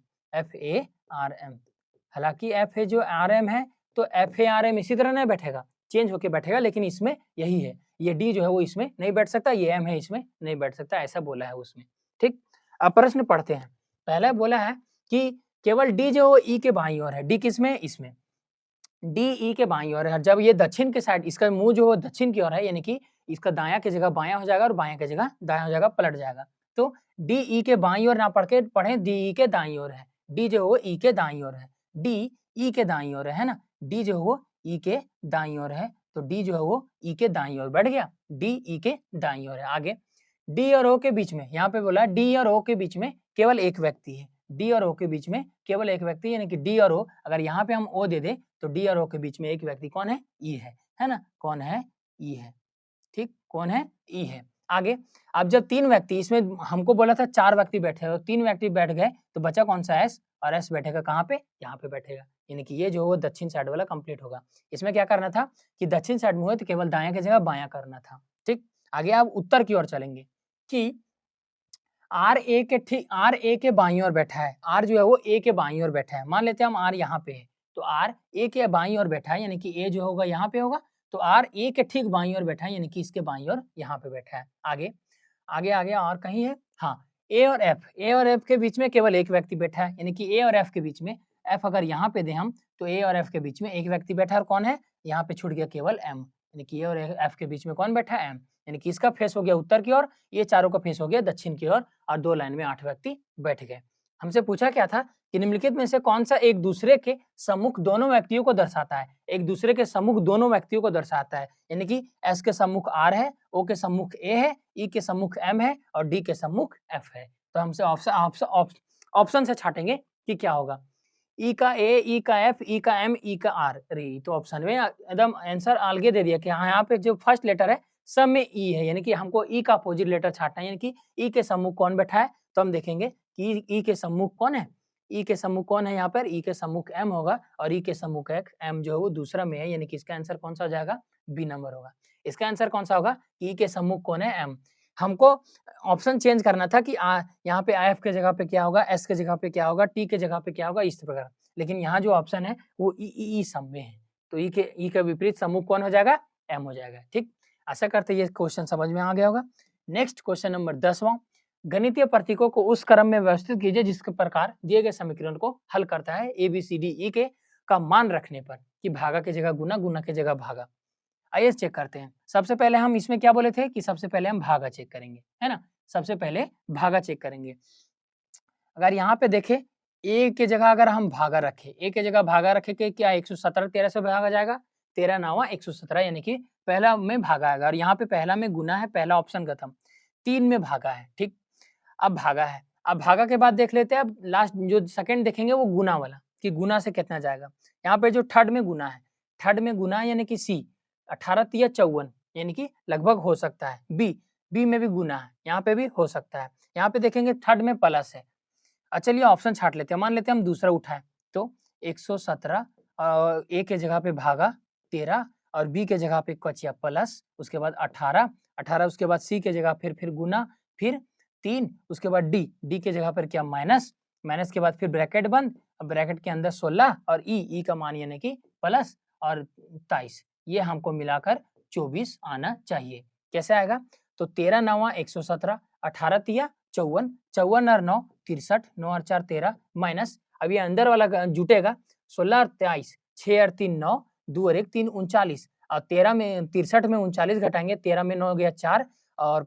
Speaker 1: हालांकि F है जो RM है, तो FARM इसी तरह नहीं बैठेगा, चेंज होके बैठेगा, लेकिन इसमें यही है, ये D जो है वो इसमें नहीं बैठ सकता, ये M है इसमें नहीं बैठ सकता, ऐसा बोला है उसमें, ठीक। अब प्रश्न पढ़ते हैं। पहले बोला है कि केवल D जो E के बाईं ओर है, D किसमें, इसमें D E के बाईं ओर है, जब ये दक्षिण के साइड, इसका मुंह जो दक्षिण की ओर है, यानी कि इसका दायां की जगह बायां हो जाएगा और बायां की जगह दायां हो जाएगा, पलट जाएगा, तो D E के बाईं ओर ना पढ़ के पढ़े D E के दाईं ओर है, D जो वो E के दाईं ओर है, D E के दाईं ओर है ना, D जो वो E के दाईं ओर है, तो D जो है वो E के दाईं ओर बैठ गया, D E के दाईं ओर है। आगे D और O के बीच में, यहाँ पे बोला D और O के बीच में केवल एक व्यक्ति है, D और O के बीच में केवल एक व्यक्ति, यानी कि D और O, अगर यहाँ पे हम O दे दे तो D और O के बीच में एक व्यक्ति कौन है, E है ना, कौन है, E है, ठीक, कौन है, E है। आगे अब जब 3 व्यक्ति, इसमें हमको बोला था 4 व्यक्ति बैठे हो, 3 व्यक्ति बैठ गए, तो बचा कौन सा, S, और S बैठेगा कहाँ पे, यहाँ पे बैठेगा, यानी कि ये जो वो दक्षिण साइड वाला कंप्लीट होगा। इसमें क्या करना था कि दक्षिण साइड में हुए तो केवल दायां की जगह बायां करना था, ठीक। आगे आप उत्तर की ओर चलेंगे कि R A के बाईं ओर बैठा है, R जो है वो A के बाईं ओर बैठा है, मान लेते हैं हम R यहाँ पे है, तो R A के बाईं ओर बैठा है, यानी कि A जो होगा यहाँ पे होगा, तो R A के ठीक बाईं ओर बैठा है, यानी कि इसके बाईं ओर यहाँ पे बैठा है। आगे और कहीं है, हाँ A और F के बीच में केवल एक व्यक्ति बैठा है, यानी कि A और F के बीच में, F अगर यहाँ पे दे हम, तो A और F के बीच में एक व्यक्ति बैठा है, और कौन है, यहाँ पे छूट गया केवल M, यानी कि A और F के बीच में कौन बैठा है, M, यानी कि इसका फेस हो गया उत्तर की ओर, ये चारों का फेस हो गया दक्षिण की ओर, और 2 लाइन में 8 व्यक्ति बैठ गए। हमसे पूछा क्या था कि निम्नलिखित में से कौन सा एक दूसरे के सम्मुख दोनों व्यक्तियों को दर्शाता है, एक दूसरे के सम्मुख दोनों व्यक्तियों को दर्शाता है, यानी कि S के सम्मुख R है, O के सम्मुख A है, E के सम्मुख M है, और D के सम्मुख F है। तो हमसे ऑप्शन से छाटेंगे कि क्या होगा, E का A, E का F, E का M, E का R, अरे तो ऑप्शन में एकदम आंसर अलगे दे दिया कि हाँ यहाँ पे जो फर्स्ट लेटर है सब में E है, यानी कि हमको E का अपोजिट लेटर छाटना है, यानी कि E के सम्मुख कौन बैठा है, तो हम देखेंगे कि E के सम्मुख कौन है, E के सम्मुख कौन है, यहाँ पर E के सम्मुख M होगा, और E के सम्मुख M जो है वो दूसरा में है, यानी कि इसका आंसर कौन सा हो जाएगा, बी नंबर होगा। इसका आंसर कौन सा होगा, E के सम्मुख कौन है, M। हमको ऑप्शन चेंज करना था कि यहाँ पे IF के जगह पे क्या होगा, S के जगह पे क्या होगा, T के जगह पे क्या होगा, इस प्रकार। लेकिन यहाँ जो ऑप्शन है वो ई सम में है, तो ई के विपरीत समूह कौन हो जाएगा, M हो जाएगा। ठीक, आशा करते ये क्वेश्चन समझ में आ गया होगा। नेक्स्ट क्वेश्चन नंबर 10वां, गणितीय प्रतीकों को उस क्रम में व्यवस्थित कीजिए जिसके प्रकार दिए गए समीकरण को हल करता है ABCDE के का मान रखने पर, कि भागा की जगह गुना, गुना की जगह भागा। आइए चेक करते हैं। सबसे पहले हम इसमें क्या बोले थे कि सबसे पहले हम भागा चेक करेंगे, है ना। सबसे पहले भागा चेक करेंगे। अगर यहाँ पे देखें ए के जगह अगर हम भागा रखें, ए के जगह भागा रखे के क्या 117 13 से भागा जाएगा, 13 9 117, यानी कि पहला में भागा आएगा। और यहाँ पे पहला में गुना है, पहला ऑप्शन खत्म, 3 में भागा है। ठीक, अब भागा है। अब भागा के बाद देख लेते हैं, अब लास्ट जो सेकंड देखेंगे वो गुना वाला, कि गुना से कितना जाएगा। यहाँ पे जो थर्ड में गुना है, थर्ड में गुना यानी कि सी 18 या 54, यानी कि लगभग हो सकता है। बी में भी गुना है, यहाँ पे भी हो सकता है। यहाँ पे देखेंगे थर्ड में प्लस है। चलिए ऑप्शन छाट लेते हैं, मान लेते हैं हम दूसरा उठाए, तो 117 ए के जगह पे भागा 13 और बी के जगह पे कचिया प्लस, उसके बाद 18 उसके बाद सी के जगह फिर गुना, फिर 3, उसके बाद डी के जगह पर क्या माइनस के बाद फिर ब्रैकेट बंद, अब ब्रैकेट के अंदर 16 और ई का मान यानी कि प्लस और 23, ये हमको मिलाकर 24 आना चाहिए। कैसे आएगा, तो 13 9 117, 18 तिया 54, 54 और 9 63, 9 और 4 13, माइनस अब ये अंदर वाला जुटेगा 16 और 23, 6 और 3 9, 2 और 1 3 39, और 13 में 63 में 39 घटाएंगे, 13 में 9 गया 4 और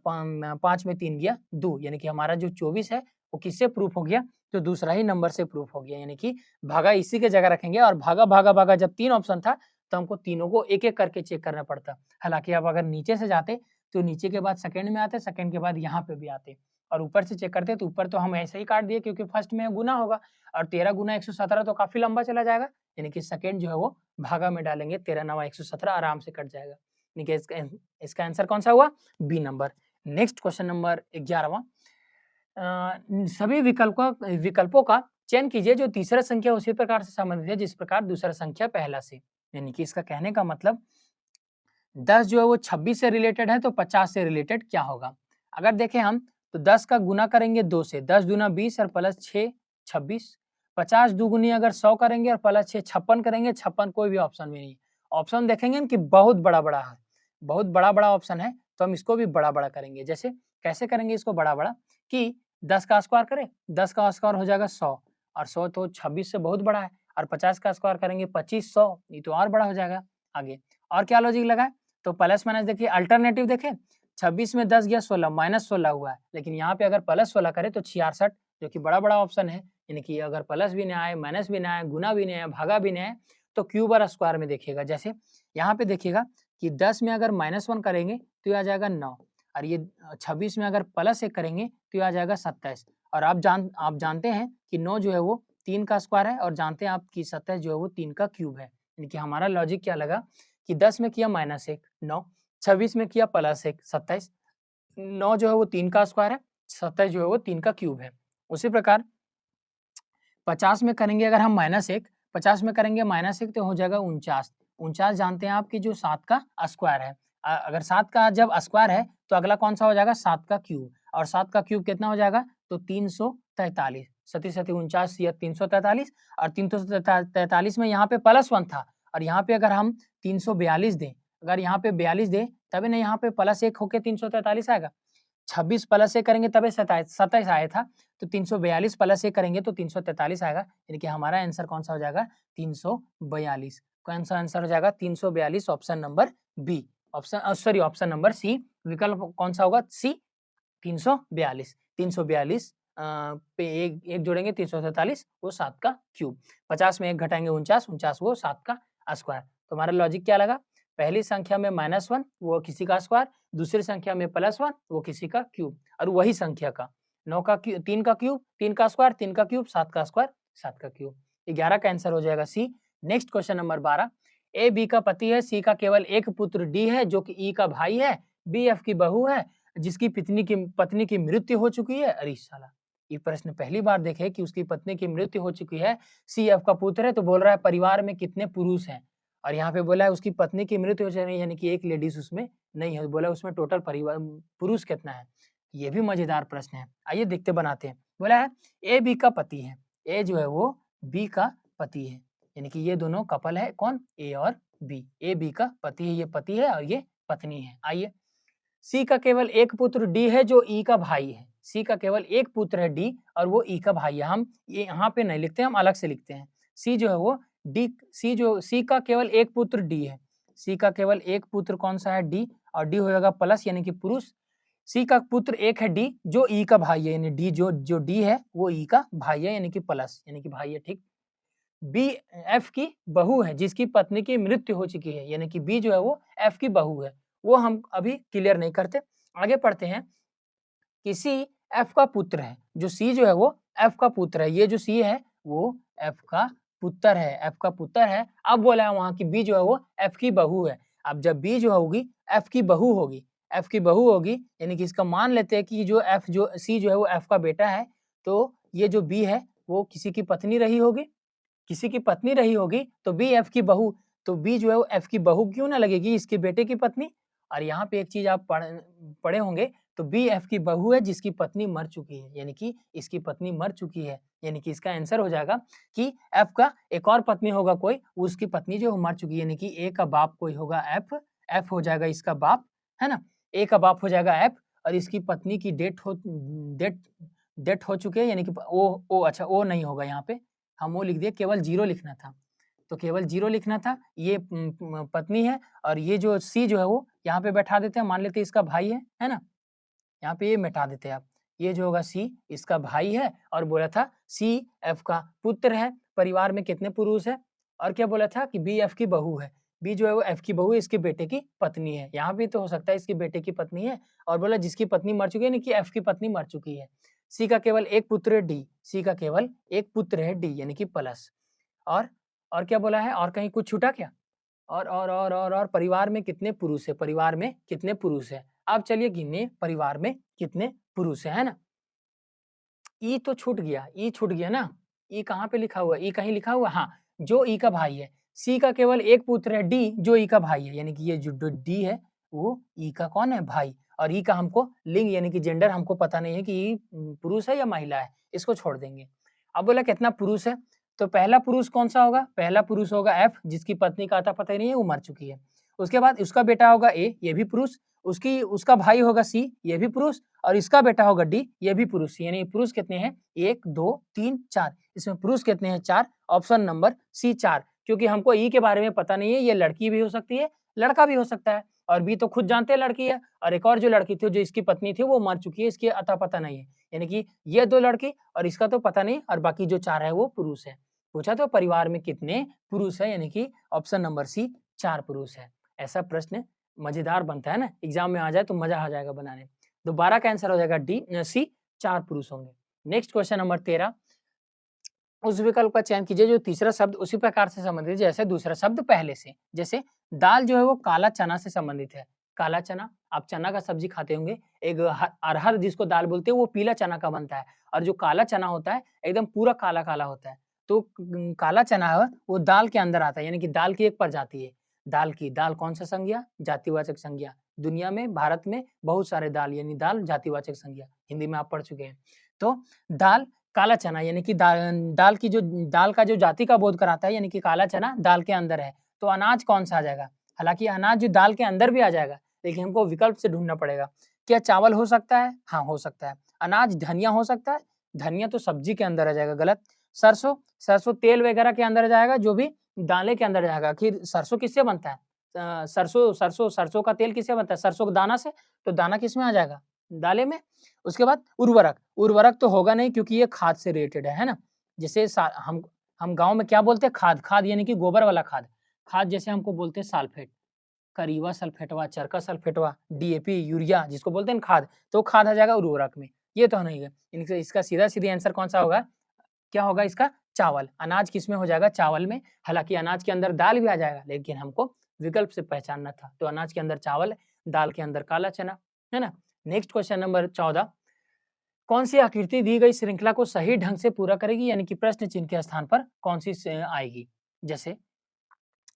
Speaker 1: 5 में 3 गया 2, यानी कि हमारा जो 24 है वो किससे प्रूफ हो गया, तो दूसरा ही नंबर से प्रूफ हो गया। यानी कि भागा इसी के जगह रखेंगे, और भागा भागा भागा जब 3 ऑप्शन था तो हमको तीनों को एक एक करके चेक करना पड़ता। हालांकि अब अगर नीचे से जाते तो नीचे के बाद सेकंड में आते, सेकंड के बाद यहाँ पे भी आते, और ऊपर से चेक करते तो ऊपर तो हम ऐसे ही काट दिए क्योंकि फर्स्ट में गुना होगा, और 13 गुना 117 तो काफी लंबा चला जाएगा, यानी कि सेकंड जो है वो भागा में डालेंगे, 13 9 117 आराम से कट जाएगा। यानी कि इसका आंसर कौन सा हुआ, B number. Next question number 11वां, सभी विकल्पों का चयन कीजिए जो तीसरा संख्या उसी प्रकार से संबंधित है जिस प्रकार दूसरा संख्या पहला से। यानी कि इसका कहने का मतलब 10 जो है वो 26 से रिलेटेड है, तो 50 से रिलेटेड क्या होगा। अगर देखें हम तो 10 का गुना करेंगे 2 से, 10 दूना 20 और प्लस 6 26, 50 दुगुनी अगर 100 करेंगे और प्लस 6 56 करेंगे, 56 कोई भी ऑप्शन में नहीं। ऑप्शन देखेंगे कि बहुत बड़ा बड़ा है, बहुत बड़ा बड़ा ऑप्शन है, तो हम इसको भी बड़ा बड़ा करेंगे। जैसे कैसे करेंगे इसको बड़ा बड़ा, कि 10 का स्क्वायर करें, 10 का स्क्वायर हो जाएगा 100, और 100 तो 26 से बहुत बड़ा है, और 50 का स्क्वायर करेंगे 2500, ये तो और बड़ा हो जाएगा। आगे और क्या लॉजिक लगाए, तो प्लस माइनस देखिए, अल्टरनेटिव देखें, 26 में 10 गया 16, माइनस 16 हुआ है, लेकिन यहाँ पे अगर प्लस 16 करें तो 66, जो कि बड़ा बड़ा ऑप्शन है। यानी कि अगर प्लस भी नहीं आए, माइनस भी नहीं आए, गुना भी नहीं आए, भागा भी नहीं आए, तो क्यूब और स्क्वायर में देखिएगा। जैसे यहाँ पे देखिएगा कि 10 में अगर -1 करेंगे तो ये आ जाएगा 9, और ये 26 में अगर +1 करेंगे तो ये आ जाएगा 27। और आप जानते हैं कि 9 जो है वो 3 का स्क्वायर है, और जानते हैं आप कि 27 जो है वो 3 का क्यूब है। यानी कि हमारा लॉजिक क्या लगा कि 10 में किया -1 9, 26 में किया +1 27, 9 जो है वो 3 का स्क्वायर है, 27 जो है वो 3 का क्यूब है। उसी प्रकार 50 में करेंगे अगर हम -1, 50 में करेंगे -1 तो हो जाएगा 49, 49 जानते हैं आप कि जो 7 का स्क्वायर है। अगर 7 का जब स्क्वायर है तो अगला कौन सा हो जाएगा, 7 का क्यूब, और 7 का क्यूब कितना हो जाएगा, तो 343, 7 7 49 या 343, और 343 में यहाँ पे +1 था, और यहाँ पे अगर हम 342 दें, अगर यहाँ पे 42 दें तभी ना यहाँ पे +1 होके 343 आएगा। 26 + 1 करेंगे तभी 27 आया था, तो 342 + 1 करेंगे तो 343 आएगा। यानी कि हमारा आंसर कौन सा हो जाएगा, 342। कौन सा आंसर हो जाएगा, 342, option number B, option number C, विकल्प कौन सा होगा, सी 342। 342 पे एक जोड़ेंगे 343, वो 7 का क्यूब, 50 में 1 घटाएंगे 49, 49 वो 7 का स्क्वायर। तो हमारा लॉजिक क्या लगा, पहली संख्या में -1 वो किसी का स्क्वायर, दूसरी संख्या में +1 वो किसी का क्यूब, और वही संख्या का 9 का 3 का क्यूब, 3 का स्क्वायर, 3 का क्यूब, 7 का स्क्वायर, 7 का क्यूब। 11 का आंसर हो जाएगा C. Next question number 12, A B का पति है, सी का केवल एक पुत्र डी है जो कि ई का भाई है, बी एफ की बहू है जिसकी पत्नी की मृत्यु हो चुकी है। अरे साला, ये प्रश्न पहली बार देखे कि उसकी पत्नी की मृत्यु हो चुकी है, सी एफ का पुत्र है, तो बोल रहा है परिवार में कितने पुरुष हैं, और यहाँ पे बोला है उसकी पत्नी की मृत्यु हो जाए, यानी कि एक लेडीज उसमें नहीं है। बोला उसमें टोटल परिवार पुरुष कितना है। ये भी मजेदार प्रश्न है, आइए देखते बनाते हैं। बोला है ए बी का पति है, ए जो है वो बी का पति है, यानी कि ये दोनों कपल है, कौन, ए और बी। ए बी का पति है, ये पति है और ये पत्नी है। आइए, सी का केवल एक पुत्र डी है जो ई का भाई है। सी का केवल एक पुत्र है डी और वो ई का भाई है। हम ये यहाँ पे नहीं लिखते, हम अलग से लिखते हैं। सी जो है वो डी, सी का केवल एक पुत्र डी है। सी का केवल एक पुत्र कौन सा है, डी, और डी हो जाएगा प्लस यानी कि पुरुष। सी का पुत्र एक है डी जो ई का भाई है, यानी डी जो डी है वो ई का भाई है, यानी कि प्लस, यानी कि भाई है, ठीक। बी एफ की बहू है जिसकी पत्नी की मृत्यु हो चुकी है, यानी कि बी जो है वो एफ की बहू है। वो हम अभी क्लियर नहीं करते, आगे पढ़ते हैं। कि सी एफ का पुत्र है, जो सी जो है वो एफ का पुत्र है। ये जो सी है वो एफ का पुत्र है, एफ का पुत्र है। अब बोला है वहां की बी जो है वो एफ की बहू है। अब जब बी जो होगी एफ की बहू होगी, एफ की बहू होगी, यानी कि इसका मान लेते हैं कि जो सी जो है वो एफ का बेटा है, तो ये जो बी है वो किसी की पत्नी रही होगी, किसी की पत्नी रही होगी, तो बी एफ की बहू, तो बी जो है वो एफ की बहू क्यों ना लगेगी, इसके बेटे की पत्नी। और यहाँ पे एक चीज आप पढ़े होंगे, तो बी एफ की बहू है जिसकी पत्नी मर चुकी है, यानी कि इसकी पत्नी मर चुकी है, यानी कि इसका आंसर हो जाएगा कि एफ का एक और पत्नी होगा कोई, उसकी पत्नी जो मर चुकी है, यानी कि ए का बाप कोई होगा एफ, एफ हो जाएगा इसका बाप, है ना, ए का बाप हो जाएगा एफ, और इसकी पत्नी की डेथ हो चुकी है, यानी कि ओ अच्छा ओ नहीं होगा, यहाँ पे हम वो लिख दिए, केवल जीरो लिखना था, तो केवल जीरो लिखना था। ये पत्नी है, और ये जो सी जो है वो यहाँ पे बैठा देते हैं, मान लेते हैं इसका भाई है ना, यहाँ पे ये मिटा देते हैं आप। ये जो होगा सी इसका भाई है, और बोला था सी एफ का पुत्र है। परिवार में कितने पुरुष है, और क्या बोला था कि बी एफ की बहू है, बी जो है वो एफ की बहू है, इसके बेटे की पत्नी है। यहाँ भी तो हो सकता है इसके बेटे की पत्नी है, और बोला जिसकी पत्नी मर चुकी है, यानी कि एफ की पत्नी मर चुकी है। सी का केवल एक पुत्र है डी, सी का केवल एक पुत्र है डी, यानी कि प्लस। और क्या बोला है, और कहीं कुछ छूटा क्या, और परिवार में कितने पुरुष है, परिवार में कितने पुरुष है। अब चलिए गिने परिवार में कितने पुरुष है ना। ई तो छूट गया, ई छूट गया ना, ई कहाँ पे लिखा हुआ, ई कहीं लिखा हुआ, हाँ, जो ई का भाई है। सी का केवल एक पुत्र है डी जो ई का भाई है, यानी कि ये जो डी है वो ई का कौन है, भाई। और ई का हमको लिंग यानी कि जेंडर हमको पता नहीं है कि ई पुरुष है या महिला है, इसको छोड़ देंगे। अब बोला कितना पुरुष है, तो पहला पुरुष कौन सा होगा, पहला पुरुष होगा एफ जिसकी पत्नी का आता पता ही नहीं है, वो मर चुकी है। उसके बाद उसका बेटा होगा ए, ये भी पुरुष, उसका भाई होगा सी, ये भी पुरुष, और इसका बेटा होगा डी, ये भी पुरुष। यानी पुरुष कितने हैं, 1 2 3 4, इसमें पुरुष कितने हैं, 4। ऑप्शन नंबर सी 4, क्योंकि हमको ई के बारे में पता नहीं है, ये लड़की भी हो सकती है, लड़का भी हो सकता है, और बी तो खुद जानते हैं लड़की है, और एक और जो लड़की थी जो इसकी पत्नी थी वो मर चुकी है, इसके अता पता नहीं है। यानी कि ये 2 लड़की और इसका तो पता नहीं, और बाकी जो 4 है वो पुरुष है। पूछा तो परिवार में कितने पुरुष है, यानी कि ऑप्शन नंबर सी 4 पुरुष है। ऐसा प्रश्न मजेदार बनता है ना, एग्जाम में आ जाए तो मजा आ जाएगा बनाने। तो 12 का आंसर हो जाएगा डी सी, 4 पुरुष होंगे। नेक्स्ट क्वेश्चन नंबर 13, उस विकल्प का चयन कीजिए जो तीसरा शब्द उसी प्रकार से संबंधित जैसे दूसरा शब्द पहले से। जैसे दाल जो है वो काला चना से संबंधित है, काला चना, आप चना का सब्जी खाते होंगे, एक अरहर जिसको दाल बोलते हैं वो पीला चना का बनता है, और जो काला चना होता है एकदम पूरा काला काला होता है। तो काला चना है वो दाल के अंदर आता है, यानी कि दाल की एक प्रजाति है। दाल कौन सा संज्ञा, जातिवाचक संज्ञा। दुनिया में, भारत में बहुत सारे दाल, यानी दाल जातिवाचक संज्ञा, हिंदी में आप पढ़ चुके हैं। तो दाल काला चना, यानी कि दाल का जो जाति का बोध कराता है, यानी कि काला चना दाल के अंदर है, तो अनाज कौन सा आ जाएगा। हालांकि अनाज जो दाल के अंदर भी आ जाएगा, लेकिन हमको विकल्प से ढूंढना पड़ेगा। क्या चावल हो सकता है, हाँ हो सकता है। अनाज धनिया हो सकता है, धनिया तो सब्जी के अंदर आ जाएगा, गलत। सरसों तेल वगैरह के अंदर जाएगा, जो भी दालें के अंदर जाएगा। आखिर सरसों किससे बनता है, सरसों का तेल किससे बनता है, सरसों के दाना से, तो दाना किस में आ जाएगा, दालें में। उसके बाद उर्वरक तो होगा नहीं, क्योंकि ये खाद से रिलेटेड है ना। जैसे हम गांव में क्या बोलते हैं, खाद यानी कि गोबर वाला खाद जैसे हमको बोलते हैं सल्फेट, करीवा सल्फेटवा, चरका सल्फेटवा, डीएपी, यूरिया जिसको बोलते हैं खाद, तो खाद आ जाएगा उर्वरक में। ये तो नहीं है, इसका सीधा आंसर कौन सा होगा, क्या होगा इसका, चावल। अनाज किस में हो जाएगा, चावल में। हालांकि अनाज के अंदर दाल भी आ जाएगा, लेकिन हमको विकल्प से पहचानना था, तो अनाज के अंदर चावल, दाल के अंदर काला चना, है ना। नेक्स्ट क्वेश्चन नंबर 14, कौन सी आकृति दी गई श्रृंखला को सही ढंग से पूरा करेगी, यानी कि प्रश्न चिन्ह के स्थान पर कौन सी आएगी। जैसे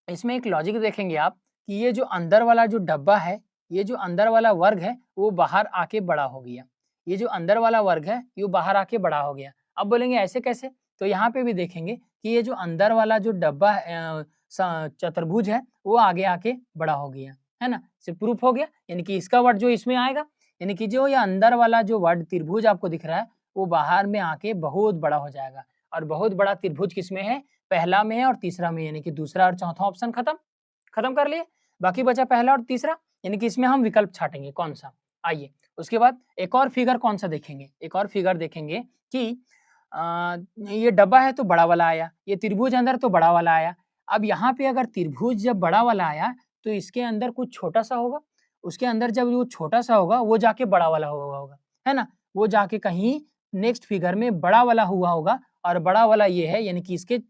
Speaker 1: इसमें एक लॉजिक देखेंगे आप कि ये जो अंदर वाला जो डब्बा है, ये जो अंदर वाला वर्ग है वो बाहर आके बड़ा हो गया। ये जो अंदर वाला वर्ग है ये बाहर आके बड़ा हो गया। अब बोलेंगे ऐसे कैसे? तो यहाँ पे भी देखेंगे कि ये जो अंदर वाला जो डब्बा चतुर्भुज है वो आगे आके बड़ा हो गया, है ना? से प्रूफ हो गया, यानी कि इसका वर्ड जो इसमें आएगा, यानी कि जो ये अंदर वाला जो वर्ड त्रिभुज आपको दिख रहा है वो बाहर में आके बहुत बड़ा हो जाएगा। और बहुत बड़ा त्रिभुज किसमें है? पहला में है और तीसरा में, यानी कि दूसरा और चौथा ऑप्शन खत्म कर लिए। बाकी बचा पहला और तीसरा, यानी कि इसमें हम विकल्प छाटेंगे कौन सा। आइए उसके बाद एक और फिगर कौन सा देखेंगे, एक और फिगर देखेंगे कि ये डब्बा है तो बड़ा वाला आया, ये त्रिभुज अंदर तो बड़ा वाला आया। अब यहाँ पे अगर त्रिभुज जब बड़ा वाला आया तो इसके अंदर कुछ छोटा सा होगा, उसके अंदर जब वो छोटा सा होगा वो जाके बड़ा वाला होगा, है ना? वो जाके कहीं नेक्स्ट फिगर में बड़ा वाला हुआ होगा, और बड़ा वाला ये है, यानी कि इसके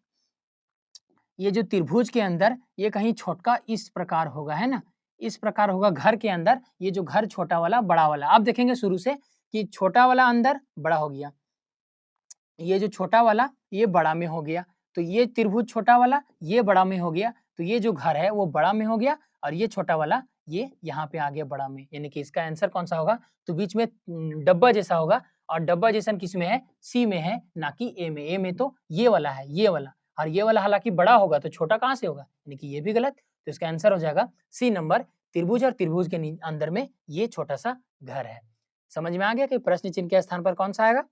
Speaker 1: ये जो त्रिभुज के अंदर ये कहीं छोटा इस प्रकार होगा, है ना? इस प्रकार होगा घर के अंदर, ये जो घर छोटा वाला बड़ा वाला। आप देखेंगे शुरू से कि छोटा वाला अंदर बड़ा हो गया, ये जो छोटा वाला ये बड़ा में हो गया, तो ये त्रिभुज छोटा वाला ये बड़ा में हो गया, तो ये जो घर है वो बड़ा में हो गया, और ये छोटा वाला ये यहाँ पे आ गया बड़ा में, यानी कि इसका आंसर कौन सा होगा? तो बीच में डब्बा जैसा होगा, और डब्बा जैसा किस में है? सी में है, ना कि ए में। ए में तो ये वाला है, ये वाला, और ये वाला हालांकि बड़ा होगा तो छोटा कहाँ से होगा, यानी कि ये भी गलत। तो इसका आंसर हो जाएगा सी नंबर, त्रिभुज और त्रिभुज के अंदर में ये छोटा सा घर है। समझ में आ गया कि प्रश्न चिन्ह के स्थान पर कौन सा आएगा?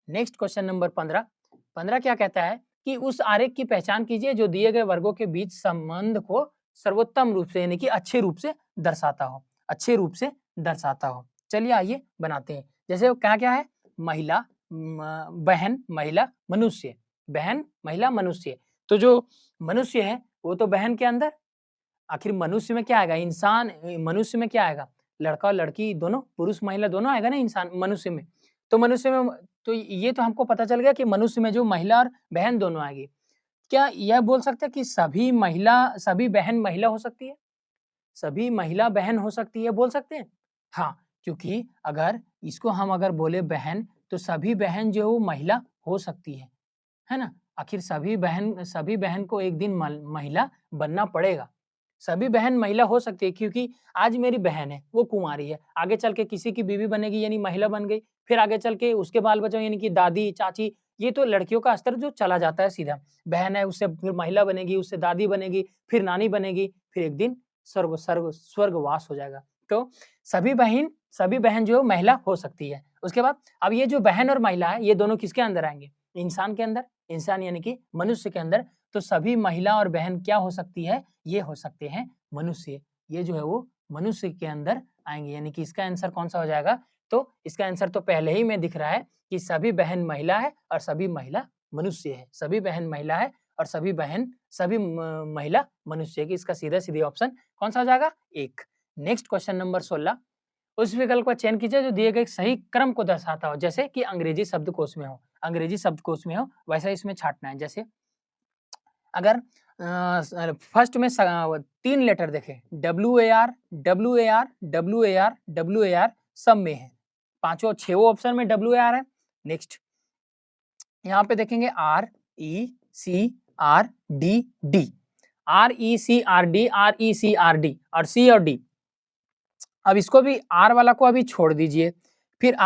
Speaker 1: नेक्स्ट क्वेश्चन नंबर 15 क्या कहता है कि उस आरेख की पहचान कीजिए जो दिए गए वर्गों के बीच संबंध को सर्वोत्तम रूप से, यानी कि अच्छे रूप से दर्शाता हो, अच्छे रूप से दर्शाता हो। चलिए आइए बनाते हैं। जैसे क्या क्या है? महिला, बहन, महिला, मनुष्य, बहन, महिला, मनुष्य। तो जो मनुष्य है वो तो बहन के अंदर, आखिर मनुष्य में क्या आएगा? इंसान, मनुष्य में क्या आएगा? लड़का और लड़की दोनों, पुरुष महिला दोनों आएगा ना इंसान मनुष्य में। तो मनुष्य में तो ये तो हमको पता चल गया कि मनुष्य में जो महिला और बहन दोनों आएगी। क्या यह बोल सकते हैं कि सभी बहन महिला हो सकती है? सभी महिला बहन हो सकती है, बोल सकते हैं? हाँ, क्योंकि अगर इसको हम अगर बोले बहन, तो सभी बहन जो है वो महिला हो सकती है ना? आखिर सभी बहन को एक दिन महिला बनना पड़ेगा। सभी बहन महिला हो सकती है, क्योंकि आज मेरी बहन है वो कुंवारी है, आगे चल के किसी की बीवी बनेगी यानी महिला बन गई, फिर आगे चल के उसके बाल बच्चे यानी कि दादी, चाची, ये तो लड़कियों का स्तर जो चला जाता है सीधा। बहन है उससे फिर महिला बनेगी, उससे दादी बनेगी, फिर नानी बनेगी, फिर एक दिन स्वर्गवास हो जाएगा। तो सभी बहन जो महिला हो सकती है। उसके बाद अब ये जो बहन और महिला है ये दोनों किसके अंदर आएंगे? इंसान के अंदर, इंसान यानी कि मनुष्य के अंदर। तो सभी महिला और बहन क्या हो सकती है? ये हो सकते हैं मनुष्य। ये जो है वो मनुष्य के अंदर आएंगे, यानी कि इसका आंसर कौन सा हो जाएगा? तो इसका आंसर तो पहले ही में दिख रहा है कि सभी बहन महिला है और सभी महिला मनुष्य है। सभी बहन महिला है और सभी महिला मनुष्य की। इसका सीधा ऑप्शन कौन सा हो जाएगा? एक। नेक्स्ट क्वेश्चन नंबर 16, उस विकल्प का चयन कीजिए जो दिए गए सही क्रम को दर्शाता हो, जैसे कि अंग्रेजी शब्दकोश में हो, अंग्रेजी शब्दकोश में हो वैसा इसमें छाटना है। जैसे अगर फर्स्ट में 3 लेटर देखें, WAR, WAR, WAR, WAR सब में है, पांचों 6 ऑप्शन में WAR है। नेक्स्ट यहाँ पे देखेंगे RECRD, RECRD, RECRD और C और D। अब इसको भी R वाला को अभी छोड़ दीजिए, फिर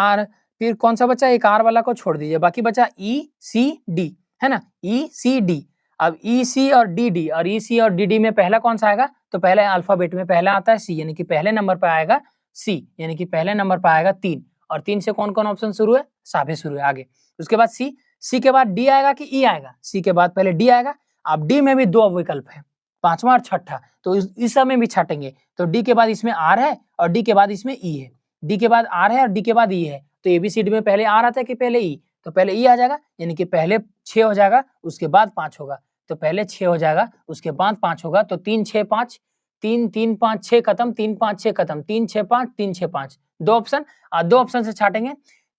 Speaker 1: कौन सा बचा? एक R वाला को छोड़ दीजिए, बाकी बचा ECD, है ना? ECD। अब EC और DD, और EC और DD में पहला कौन सा आएगा? तो पहले अल्फाबेट में पहला आता है C, यानी कि पहले नंबर पर आएगा C, यानी कि पहले नंबर पर आएगा 3, और 3 से कौन कौन ऑप्शन शुरू है? साभे शुरू है आगे। उसके बाद C के बाद D आएगा कि E आएगा? C के बाद पहले D आएगा। अब D में भी 2 विकल्प है, पांचवा और छठा, तो इस सब में भी छाटेंगे। तो D के बाद इसमें R है और D के बाद इसमें E है, D के बाद R है और D के बाद E है। तो ABCD में पहले R आता है कि पहले E? तो पहले E आ जाएगा, यानी कि पहले 6 हो जाएगा, उसके बाद 5 होगा। तो पहले 6 हो जाएगा, उसके बाद 5 होगा। तो 3 6 5, 3 3 5 6 खत्म, 3 5 6 खत्म, 3 6 5, 3 6 5, 2 ऑप्शन, 2 ऑप्शन से छाटेंगे।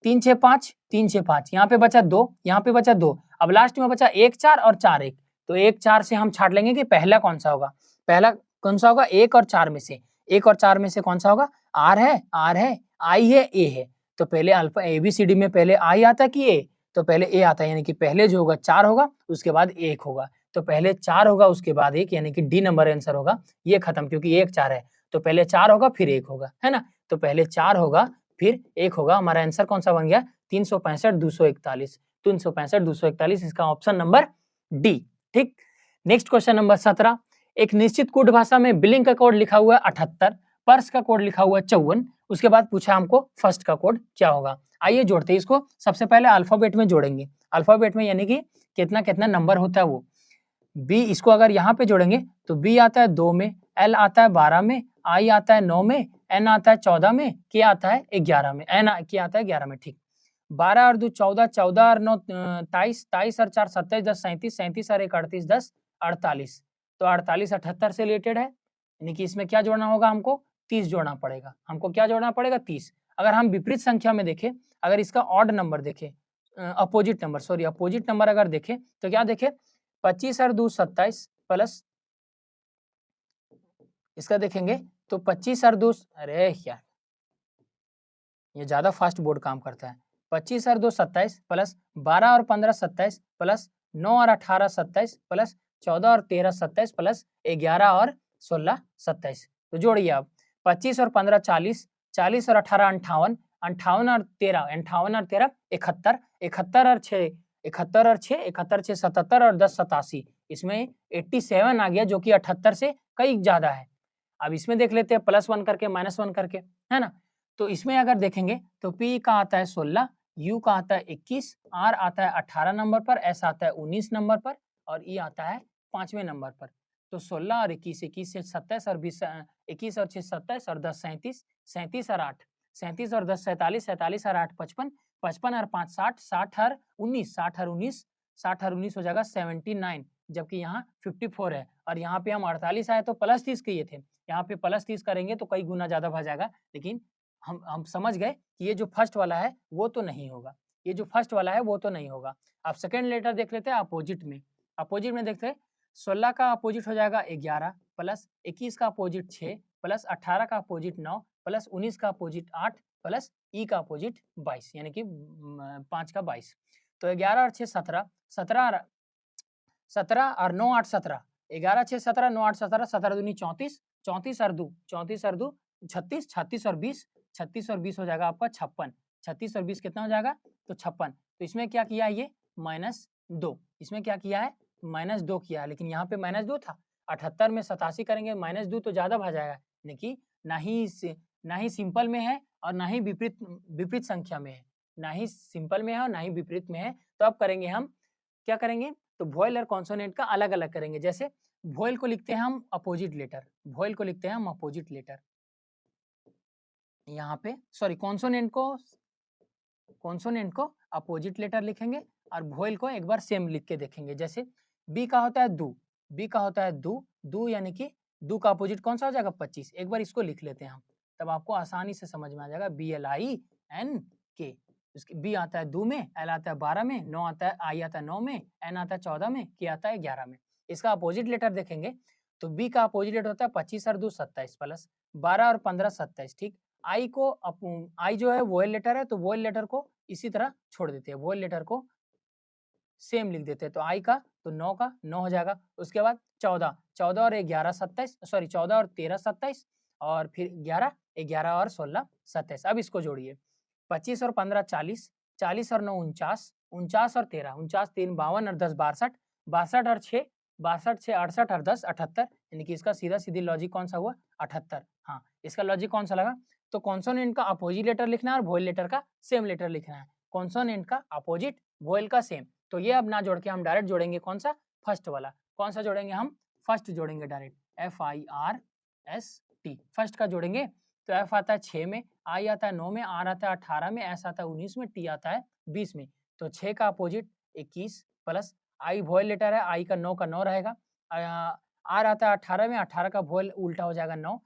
Speaker 1: 3 6 5, 3 6 5, यहाँ पे बचा 2, यहाँ पे बचा 2, अब लास्ट में बचा 1 4 और 4 1। तो 1 4 से हम छाट लेंगे कि पहला कौन सा होगा? पहला कौन सा होगा? 1 और 4 में से, 1 और 4 में से कौन सा होगा? R है, I है, A है। तो पहले अल्फा ABCD में पहले I आता है कि A? तो पहले A आता है, यानी कि पहले जो होगा 4 होगा, उसके बाद 1 होगा। तो पहले 4 होगा उसके बाद 1, यानी कि डी नंबर आंसर होगा। ये खत्म, क्योंकि 1 4 है तो पहले 4 होगा फिर 1 होगा, है ना। तो पहले 4 होगा फिर 1 होगा। हमारा आंसर कौन सा बन गया? 365 241, 365 241, इसका ऑप्शन नंबर डी। ठीक। नेक्स्ट क्वेश्चन नंबर 17, एक निश्चित कोड भाषा में बिलिंग का कोड लिखा हुआ है 78, पर्स का कोड लिखा हुआ है 54। उसके बाद पूछा हमको फर्स्ट का कोड क्या होगा। आइए जोड़ते हैं इसको। सबसे पहले अल्फाबेट में जोड़ेंगे, अल्फाबेट में यानी कि कितना कितना नंबर होता है वो। बी, इसको अगर यहाँ पे जोड़ेंगे तो बी आता है 2 में, एल आता है 12 में, आई आता है 9 में, एन आता है 14 में, के आता है 11 में, के आता है 11 में। ठीक। 12 और 2 14, 14 और 9 23, 23 और 4 27, 10 37, 37 और 1 38, 10 48। तो 48 78 से रिलेटेड है, यानी कि इसमें क्या जोड़ना होगा हमको? 30 जोड़ना पड़ेगा। हमको क्या जोड़ना पड़ेगा? 30। अगर हम विपरीत संख्या में देखें, अगर इसका ऑड नंबर देखें, opposite number, sorry opposite number अगर देखें तो क्या देखें? 25 और 2 27 प्लस, इसका देखेंगे तो 25 और 2, अरे यार ये ज्यादा फास्ट बोर्ड काम करता है। 25 और 2 27 प्लस 12 और 15 27 प्लस 9 और 18 27 प्लस 14 और 13 27 प्लस 11 और 16 27। तो जोड़िए आप 25 और 15 40, 40 और 18 58, 58 और 13 71 71 और 6 71 और 6 71 6 77 और 10 87। इसमें 87 आ गया, जो कि 78 से कई ज्यादा है। अब इसमें देख लेते हैं +1 करके -1 करके, है ना। तो इसमें अगर देखेंगे तो P का आता है 16, U का आता है 21, R आता है 18 नंबर पर, S आता है 19 नंबर पर और E आता है 5वें नंबर पर। तो 16 और 21, 21 से 27 और 20, 21 और 6 27 और 10 37, 37 और 8 37 और 10 47, 47 और 8 55, 55 और 5 60, 60 और 19, 60 और 19, 60 और 19 हो जाएगा 79, जबकि यहाँ 54 है। और यहाँ पे हम 48 आए तो +30 किए थे, यहाँ पे +30 करेंगे तो कई गुना ज्यादा भर जाएगा। लेकिन हम समझ गए कि ये जो फर्स्ट वाला है वो तो नहीं होगा, ये जो फर्स्ट वाला है वो तो नहीं होगा। अब सेकंड लेटर देख लेते हैं अपोजिट में। अपोजिट में देखते हैं 16 का अपोजिट हो जाएगा 11 प्लस 21 का अपोजिट 6 प्लस 18 का अपोजिट 9 प्लस 19 का अपोजिट 8 प्लस ई का अपोजिट 22, यानी कि 5 का 22। तो 11 और 6 17, 17 और 9 8 17, 11 6 17, 9 8 17, 17 दूनी 34, 34 और 2 36, 36 और 20, 36 और 20 हो जाएगा आपका 56, 36 और 20 कितना हो जाएगा? तो 56। तो इसमें क्या किया है ये? -2। इसमें क्या किया है? -2 किया है, लेकिन यहाँ पे -2 था। 78 में 87 करेंगे -2 तो ज्यादा भर जाएगा, यानी ना ही सिंपल में है और ना ही विपरीत विपरीत संख्या में है, ना ही सिंपल में है और ना ही विपरीत में है। तो अब करेंगे हम क्या करेंगे? तो वोवेल और कॉन्सोनेंट का अलग अलग करेंगे। जैसे वोवेल को लिखते हैं हम अपोजिट लेटर, वोवेल को लिखते हैं हम अपोजिट लेटर यहाँ पे, सॉरी कॉन्सोनेंट को अपोजिट लेटर लिखेंगे और वोवेल को एक बार सेम लिख के देखेंगे। जैसे बी का होता है दू, बी का होता है दू, दू यानी कि दू का अपोजिट कौन सा हो जाएगा? 25। एक बार इसको लिख लेते हैं हम, तब आपको आसानी से समझ में आ जाएगा। BLINK, बी आता है दू में, एल आता है 12 में, 9 आता है, आई आता है 9 में, एन आता है 14 में, के आता है 11 में। इसका अपोजिट लेटर देखेंगे तो बी का अपोजिट लेटर होता है 25 और 2 27 प्लस 12 और 15 27। ठीक। आई को आई जो है वोवेल लेटर है, तो वोवेल लेटर को इसी तरह छोड़ देते हैं, वोवेल लेटर को सेम लिख देते हैं। तो आई का तो 9 का 9 हो जाएगा। उसके बाद 14, 14 और 11 27, सॉरी 14 और 13 27 और फिर 11, 11 और 16 27। अब इसको जोड़िए 25 और 15 40, 40 और 9 49, 49 और 13 49, 3 52 और 10 62, 62 और 6 62 6 68 और 10 78, यानी कि इसका सीधा सीधी लॉजिक कौन सा हुआ? 78। हाँ, इसका लॉजिक कौन सा लगा? तो कॉन्सोनेंट का अपोजिट लेटर लिखना है और वोवेल लेटर का सेम लेटर लिखना है। कॉन्सोनेंट का अपोजिट, वोवेल का सेम। तो ये अब ना जोड़ के हम डायरेक्ट जोड़ेंगे कौन सा? फर्स्ट वाला। कौन सा जोड़ेंगे हम? फर्स्ट जोड़ेंगे डायरेक्ट, FIRST फर्स्ट का जोड़ेंगे। तो एफ आता है 6 में, आई आता है 9 में, आर आता है 18 में, एस आता है 19 में, टी आता है 20 में। तो 6 का अपोजिट 21 प्लस आई वोवेल लेटर है, आई का 9 रहेगा, आर आता है 18 में, 18 का वोवेल उल्टा हो जाएगा 9।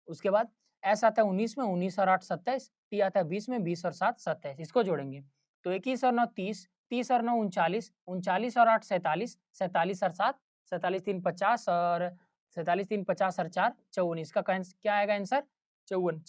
Speaker 1: उसके बाद एस आता है 19 में, 19 और 8 27, टी आता है 20 में, 20 और 7 27। इसको जोड़ेंगे तो 21 और 9 30, 30 और 9 39, 39 और 8 47, 47 और 7 47 3 50 और 47 3 50 और 4 54। इसका क्या आएगा आंसर? 54।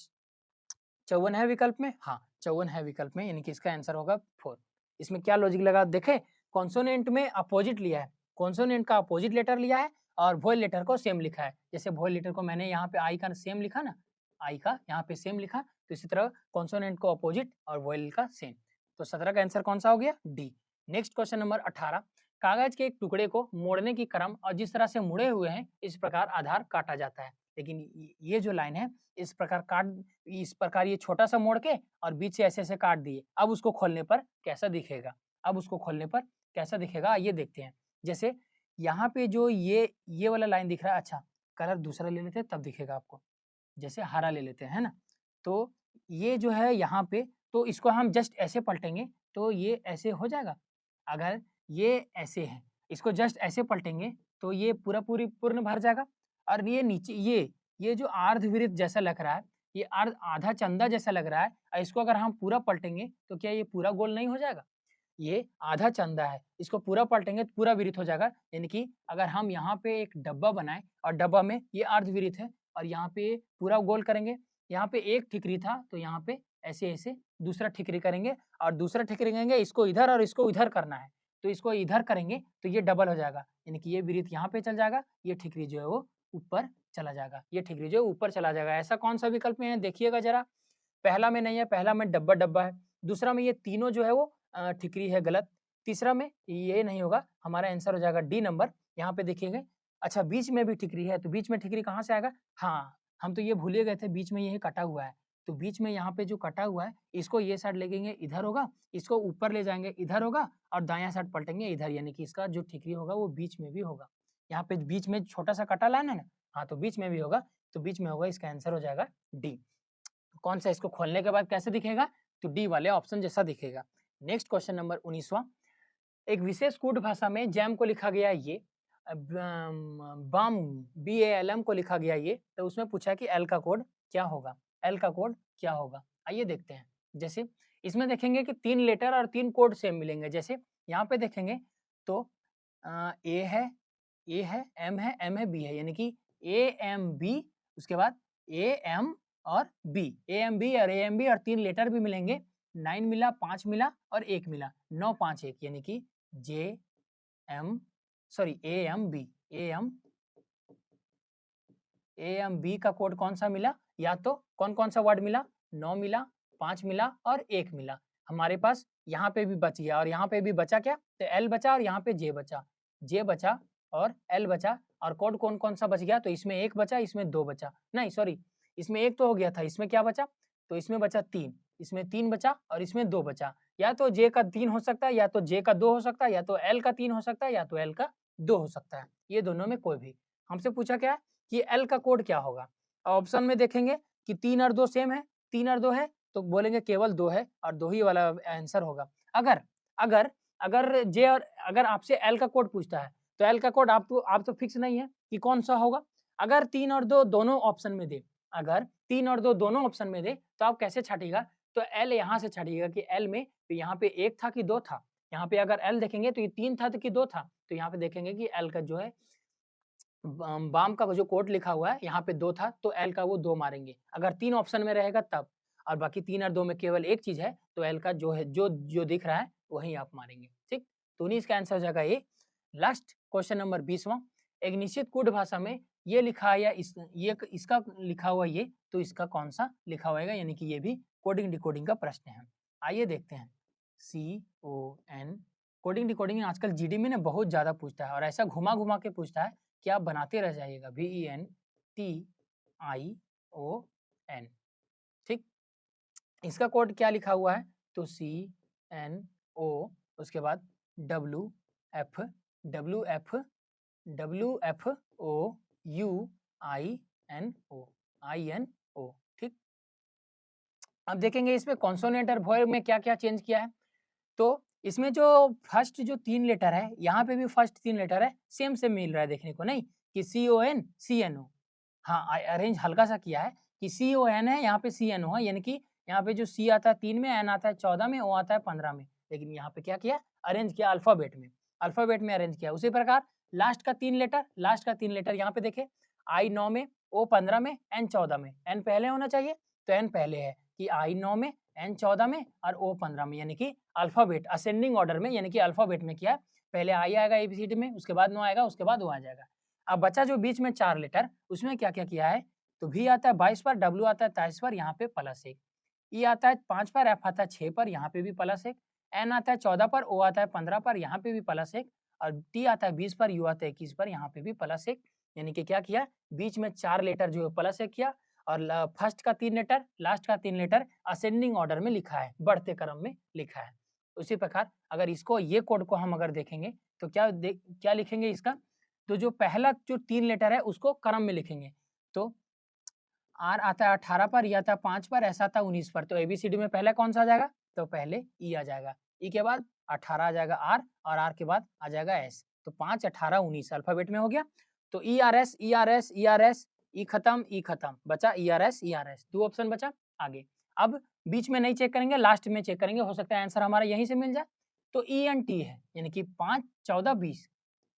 Speaker 1: 54 है विकल्प में, हाँ 54 है विकल्प में, यानी कि इसका आंसर होगा 4। इसमें क्या लॉजिक लगा देखे? कॉन्सोनेंट में अपोजिट लिया है, कॉन्सोनेंट का अपोजिट लेटर लिया है और वोवेल लेटर को सेम लिखा है। जैसे वोवेल लेटर को मैंने यहाँ पे आई का सेम लिखा ना, आई का यहाँ पे सेम लिखा, तो इसी तरह कॉन्सोनेंट को अपोजिट और वोवेल का सेम। तो 17 का आंसर कौन सा हो गया? डी। नेक्स्ट क्वेश्चन नंबर 18, कागज के एक टुकड़े को मोड़ने की क्रम और जिस तरह से मुड़े हुए हैं इस प्रकार आधार काटा जाता है। लेकिन ये जो लाइन है इस प्रकार ये छोटा सा मोड़ के और बीच से ऐसे ऐसे काट दिए। अब उसको खोलने पर कैसा दिखेगा? अब उसको खोलने पर कैसा दिखेगा ये देखते हैं। जैसे यहाँ पे जो ये वाला लाइन दिख रहा है, अच्छा कलर दूसरा ले लेते हैं तब दिखेगा आपको। जैसे हरा ले लेते हैं, है ना? तो ये जो है यहाँ पे, तो इसको हम जस्ट ऐसे पलटेंगे तो ये ऐसे हो जाएगा। अगर ये ऐसे है, इसको जस्ट ऐसे पलटेंगे तो ये पूर्ण भर जाएगा। और ये नीचे ये जो अर्धवृत्त जैसा लग रहा है, ये आधा चंदा जैसा लग रहा है, और इसको अगर हम पूरा पलटेंगे तो क्या ये पूरा गोल नहीं हो जाएगा? ये आधा चंदा है, इसको पूरा पलटेंगे तो पूरा वृत्त हो जाएगा। यानी कि अगर हम यहाँ पे एक डब्बा बनाएं और डब्बा में ये अर्धवृत्त है और यहाँ पे पूरा गोल करेंगे, यहाँ पे एक ठिकरी था तो यहाँ पे ऐसे ऐसे दूसरा ठिकरी करेंगे और दूसरा ठिकरी करेंगे, इसको इधर और इसको इधर करना है, तो इसको इधर करेंगे तो ये डबल हो जाएगा। यानी कि ये वृत्त यहाँ पे चल जाएगा, ये ठिकरी जो है वो ऊपर चला जाएगा, ये ठिकरी जो है ऊपर चला जाएगा। ऐसा कौन सा विकल्प में है देखिएगा जरा। पहला में नहीं है, पहला में डब्बा डब्बा है, दूसरा में ये तीनों जो है वो ठिकरी है, गलत। तीसरा में ये नहीं होगा, हमारा आंसर हो जाएगा डी नंबर। यहाँ पे देखिएगा, अच्छा बीच में भी ठिकरी है, तो बीच में ठिकरी कहाँ से आएगा? हाँ, हम तो ये भूल ही गए थे, बीच में ये कटा हुआ है, तो बीच में यहाँ पे जो कटा हुआ है इसको ये साइड लेंगे इधर होगा, इसको ऊपर ले जाएंगे इधर होगा, और दायां साइड पलटेंगे इधर, यानी कि इसका जो ठिकरी होगा वो बीच में भी होगा। यहाँ पे बीच में छोटा सा कटा लाइन है ना, हाँ तो बीच में भी होगा, तो बीच में होगा, इसका आंसर हो जाएगा डी। कौन सा? इसको खोलने के बाद कैसे दिखेगा? तो डी वाले ऑप्शन जैसा दिखेगा। नेक्स्ट क्वेश्चन नंबर 19वां, एक विशेष कूट भाषा में जैम को लिखा गया ये, बाम BALM को लिखा गया ये, तो उसमें पूछा कि एल का कोड क्या होगा? एल का कोड क्या होगा? आइए देखते हैं। जैसे इसमें देखेंगे कि 3 लेटर और 3 कोड सेम मिलेंगे। जैसे यहाँ पे देखेंगे तो ए है, एम है, एम है, बी है, यानी कि AMB, उसके बाद AM और B, AMB और AMB और 3 लेटर भी मिलेंगे। 9 मिला, 5 मिला और 1 मिला, 9 5 1, यानी कि AMB का कोड कौन सा मिला? या तो कौन सा वर्ड मिला? 9 मिला, 5 मिला और 1 मिला। हमारे पास यहाँ पे भी बच गया और यहाँ पे भी बचा क्या? तो L बचा और यहाँ पे J बचा और L बचा, और कोड कौन सा बच गया? तो इसमें 1 बचा, इसमें 2 बचा, नहीं सॉरी, इसमें 1 तो हो गया था, इसमें क्या बचा? तो इसमें बचा 3, इसमें 3 बचा और इसमें 2 बचा। या तो J का 3 हो सकता है, या तो J का 2 हो सकता है, या तो L का 3 हो सकता है, या तो L का 2 हो सकता है। ये दोनों में कोई भी। हमसे पूछा क्या कि L का कोड क्या होगा? ऑप्शन में देखेंगे कि 3 और 2 सेम है, 3 और 2 है, तो बोलेंगे केवल 2 है और 2 ही वाला आंसर होगा। अगर आपसे L का कोड पूछता है तो L का कोड आप तो फिक्स नहीं है कि कौन सा होगा। अगर 3 और 2 दोनों ऑप्शन में दे, अगर 3 और 2 दोनों ऑप्शन में दे तो आप कैसे छाटिएगा? तो L यहाँ से छाटिएगा कि L में तो यहाँ पे 1 था कि 2 था। यहाँ पे अगर L देखेंगे तो ये 3 था कि 2 था, तो यहाँ पे देखेंगे कि L का जो है बाम का जो कोड लिखा हुआ है यहाँ पे 2 था, तो L का वो 2 मारेंगे। अगर 3 ऑप्शन में रहेगा तब, और बाकी 3 और 2 में केवल एक चीज है, तो L का जो है जो दिख रहा है वही आप मारेंगे। ठीक, तो नहीं, इसका आंसर हो जाएगा ये। लास्ट क्वेश्चन नंबर 20वां, एक निश्चित कोड भाषा में ये लिखा है या इसका लिखा हुआ ये, तो इसका कौन सा लिखा हुआ है? यानी कि ये भी कोडिंग डिकोडिंग का प्रश्न है। आइए देखते हैं। CON कोडिंग डिकोडिंग आजकल GD में ना बहुत ज्यादा पूछता है और ऐसा घुमा के पूछता है कि आप बनाते रह जाइएगा। VENTION, ठीक। इसका कोड क्या लिखा हुआ है? तो CNO, उसके बाद WFOUINO, ठीक। अब देखेंगे इसमें कॉन्सोनेंट और वॉयल में क्या क्या चेंज किया है। तो इसमें जो फर्स्ट जो 3 लेटर है, यहाँ पे भी फर्स्ट 3 लेटर है, सेम मिल रहा है देखने को, नहीं कि CON CNO। हाँ, अरेंज हल्का सा किया है कि CON है, यहाँ पे CNO है, यानी कि यहाँ पे जो C आता है 3 में, N आता है 14 में, O आता है 15 में, लेकिन यहाँ पे क्या किया? अरेंज किया अल्फाबेट में अरेंज किया। उसी प्रकार लास्ट का 3 लेटर यहाँ पे देखे, I 9 में, O 15 में, N 14 में, N पहले होना चाहिए, तो N पहले है कि I 9 में, N 14 में और O 15 में, यानी कि अल्फाबेट असेंडिंग ऑर्डर में, यानी कि अल्फाबेट में किया पहले आई आएगा एबीसीडी में, उसके बाद नो आएगा, उसके बाद ओ आ जाएगा। अब बचा जो बीच में 4 लेटर, उसमें क्या-क्या किया है, तो V आता है 22 पर, W आता है 23 पर, यहाँ पे +1, E आता है 5 पर, F आता है 6 पर, यहाँ पे भी +1, N आता है 14 पर, O आता है 15 पर, यहाँ पे भी +1 और T आता है 20 पर, U आता है 21 पर, यहाँ पे भी +1। यानी कि क्या किया, बीच में 4 लेटर जो है +1 किया और फर्स्ट का 3 लेटर, लास्ट का 3 लेटर असेंडिंग ऑर्डर में लिखा है, बढ़ते क्रम में लिखा है। उसी प्रकार अगर इसको ये कोड को हम अगर देखेंगे तो क्या लिखेंगे इसका, तो जो पहला जो 3 लेटर है उसको क्रम में लिखेंगे। तो आर आता है 18 पर, ई आता है 5 पर, एस आता है 19 पर, तो एबीसीडी में पहले कौन सा आ जाएगा, तो पहले ई आ जाएगा, ई के बाद 18 आ जाएगा आर और आर के बाद आ जाएगा एस, तो 5 18 19 अल्फाबेट में हो गया। तो E R S E R S E R S, E खत्म बचा ई आर एस 2 ऑप्शन बचा आगे। अब बीच में नहीं चेक करेंगे, लास्ट में चेक करेंगे, हो सकता है आंसर हमारा यहीं से मिल जाए। तो ई एन टी है, यानी कि 5 14 20,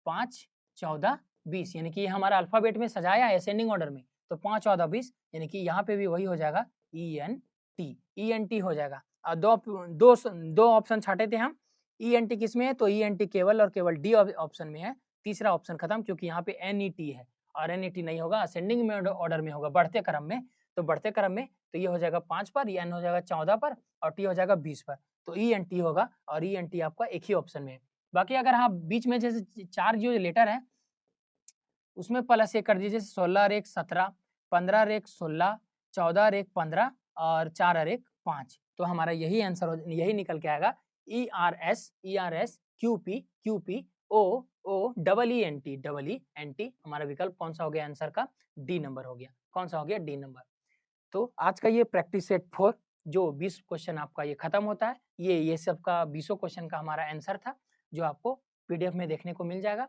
Speaker 1: 5 14 20, यानी कि ये हमारा अल्फाबेट में सजाया है असेंडिंग ऑर्डर में, तो 5 14 20, यानी कि यहाँ पे भी वही हो जाएगा ई एन टी हो जाएगा। और दो ऑप्शन छाटे थे हम, ई एन टी किस में है, तो ई एन टी केवल और केवल डी ऑप्शन में है, तीसरा ऑप्शन खत्म, क्योंकि यहाँ पे एन ई टी है और एन ई टी नहीं होगा, असेंडिंग में ऑर्डर में होगा, बढ़ते क्रम में। तो बढ़ते क्रम में तो ये हो जाएगा 5 पर, एन हो जाएगा 14 पर और टी हो जाएगा 20 पर, तो ई एन टी होगा और ई एन टी आपका एक ही ऑप्शन में है। बाकी अगर हाँ बीच में जैसे 4 जो लेटर है उसमें +1 कर दीजिए, 16 और 1 17, 15 और 1 16, 14 और 1 15 और 4 और 1 5, तो हमारा यही आंसर यही निकल के आएगा E R S Q P O double E N T, हमारा विकल्प कौन सा हो गया आंसर का, डी नंबर हो गया। कौन सा हो गया, डी नंबर। तो आज का ये प्रैक्टिस सेट 4 जो 20 क्वेश्चन आपका ये खत्म होता है, ये सब का 20 क्वेश्चन का हमारा आंसर था, जो आपको पीडीएफ में देखने को मिल जाएगा।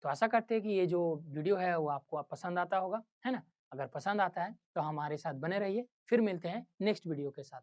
Speaker 1: तो आशा करते हैं कि ये जो वीडियो है वो आपको पसंद आता होगा, है ना? अगर पसंद आता है तो हमारे साथ बने रहिए, फिर मिलते हैं नेक्स्ट वीडियो के साथ।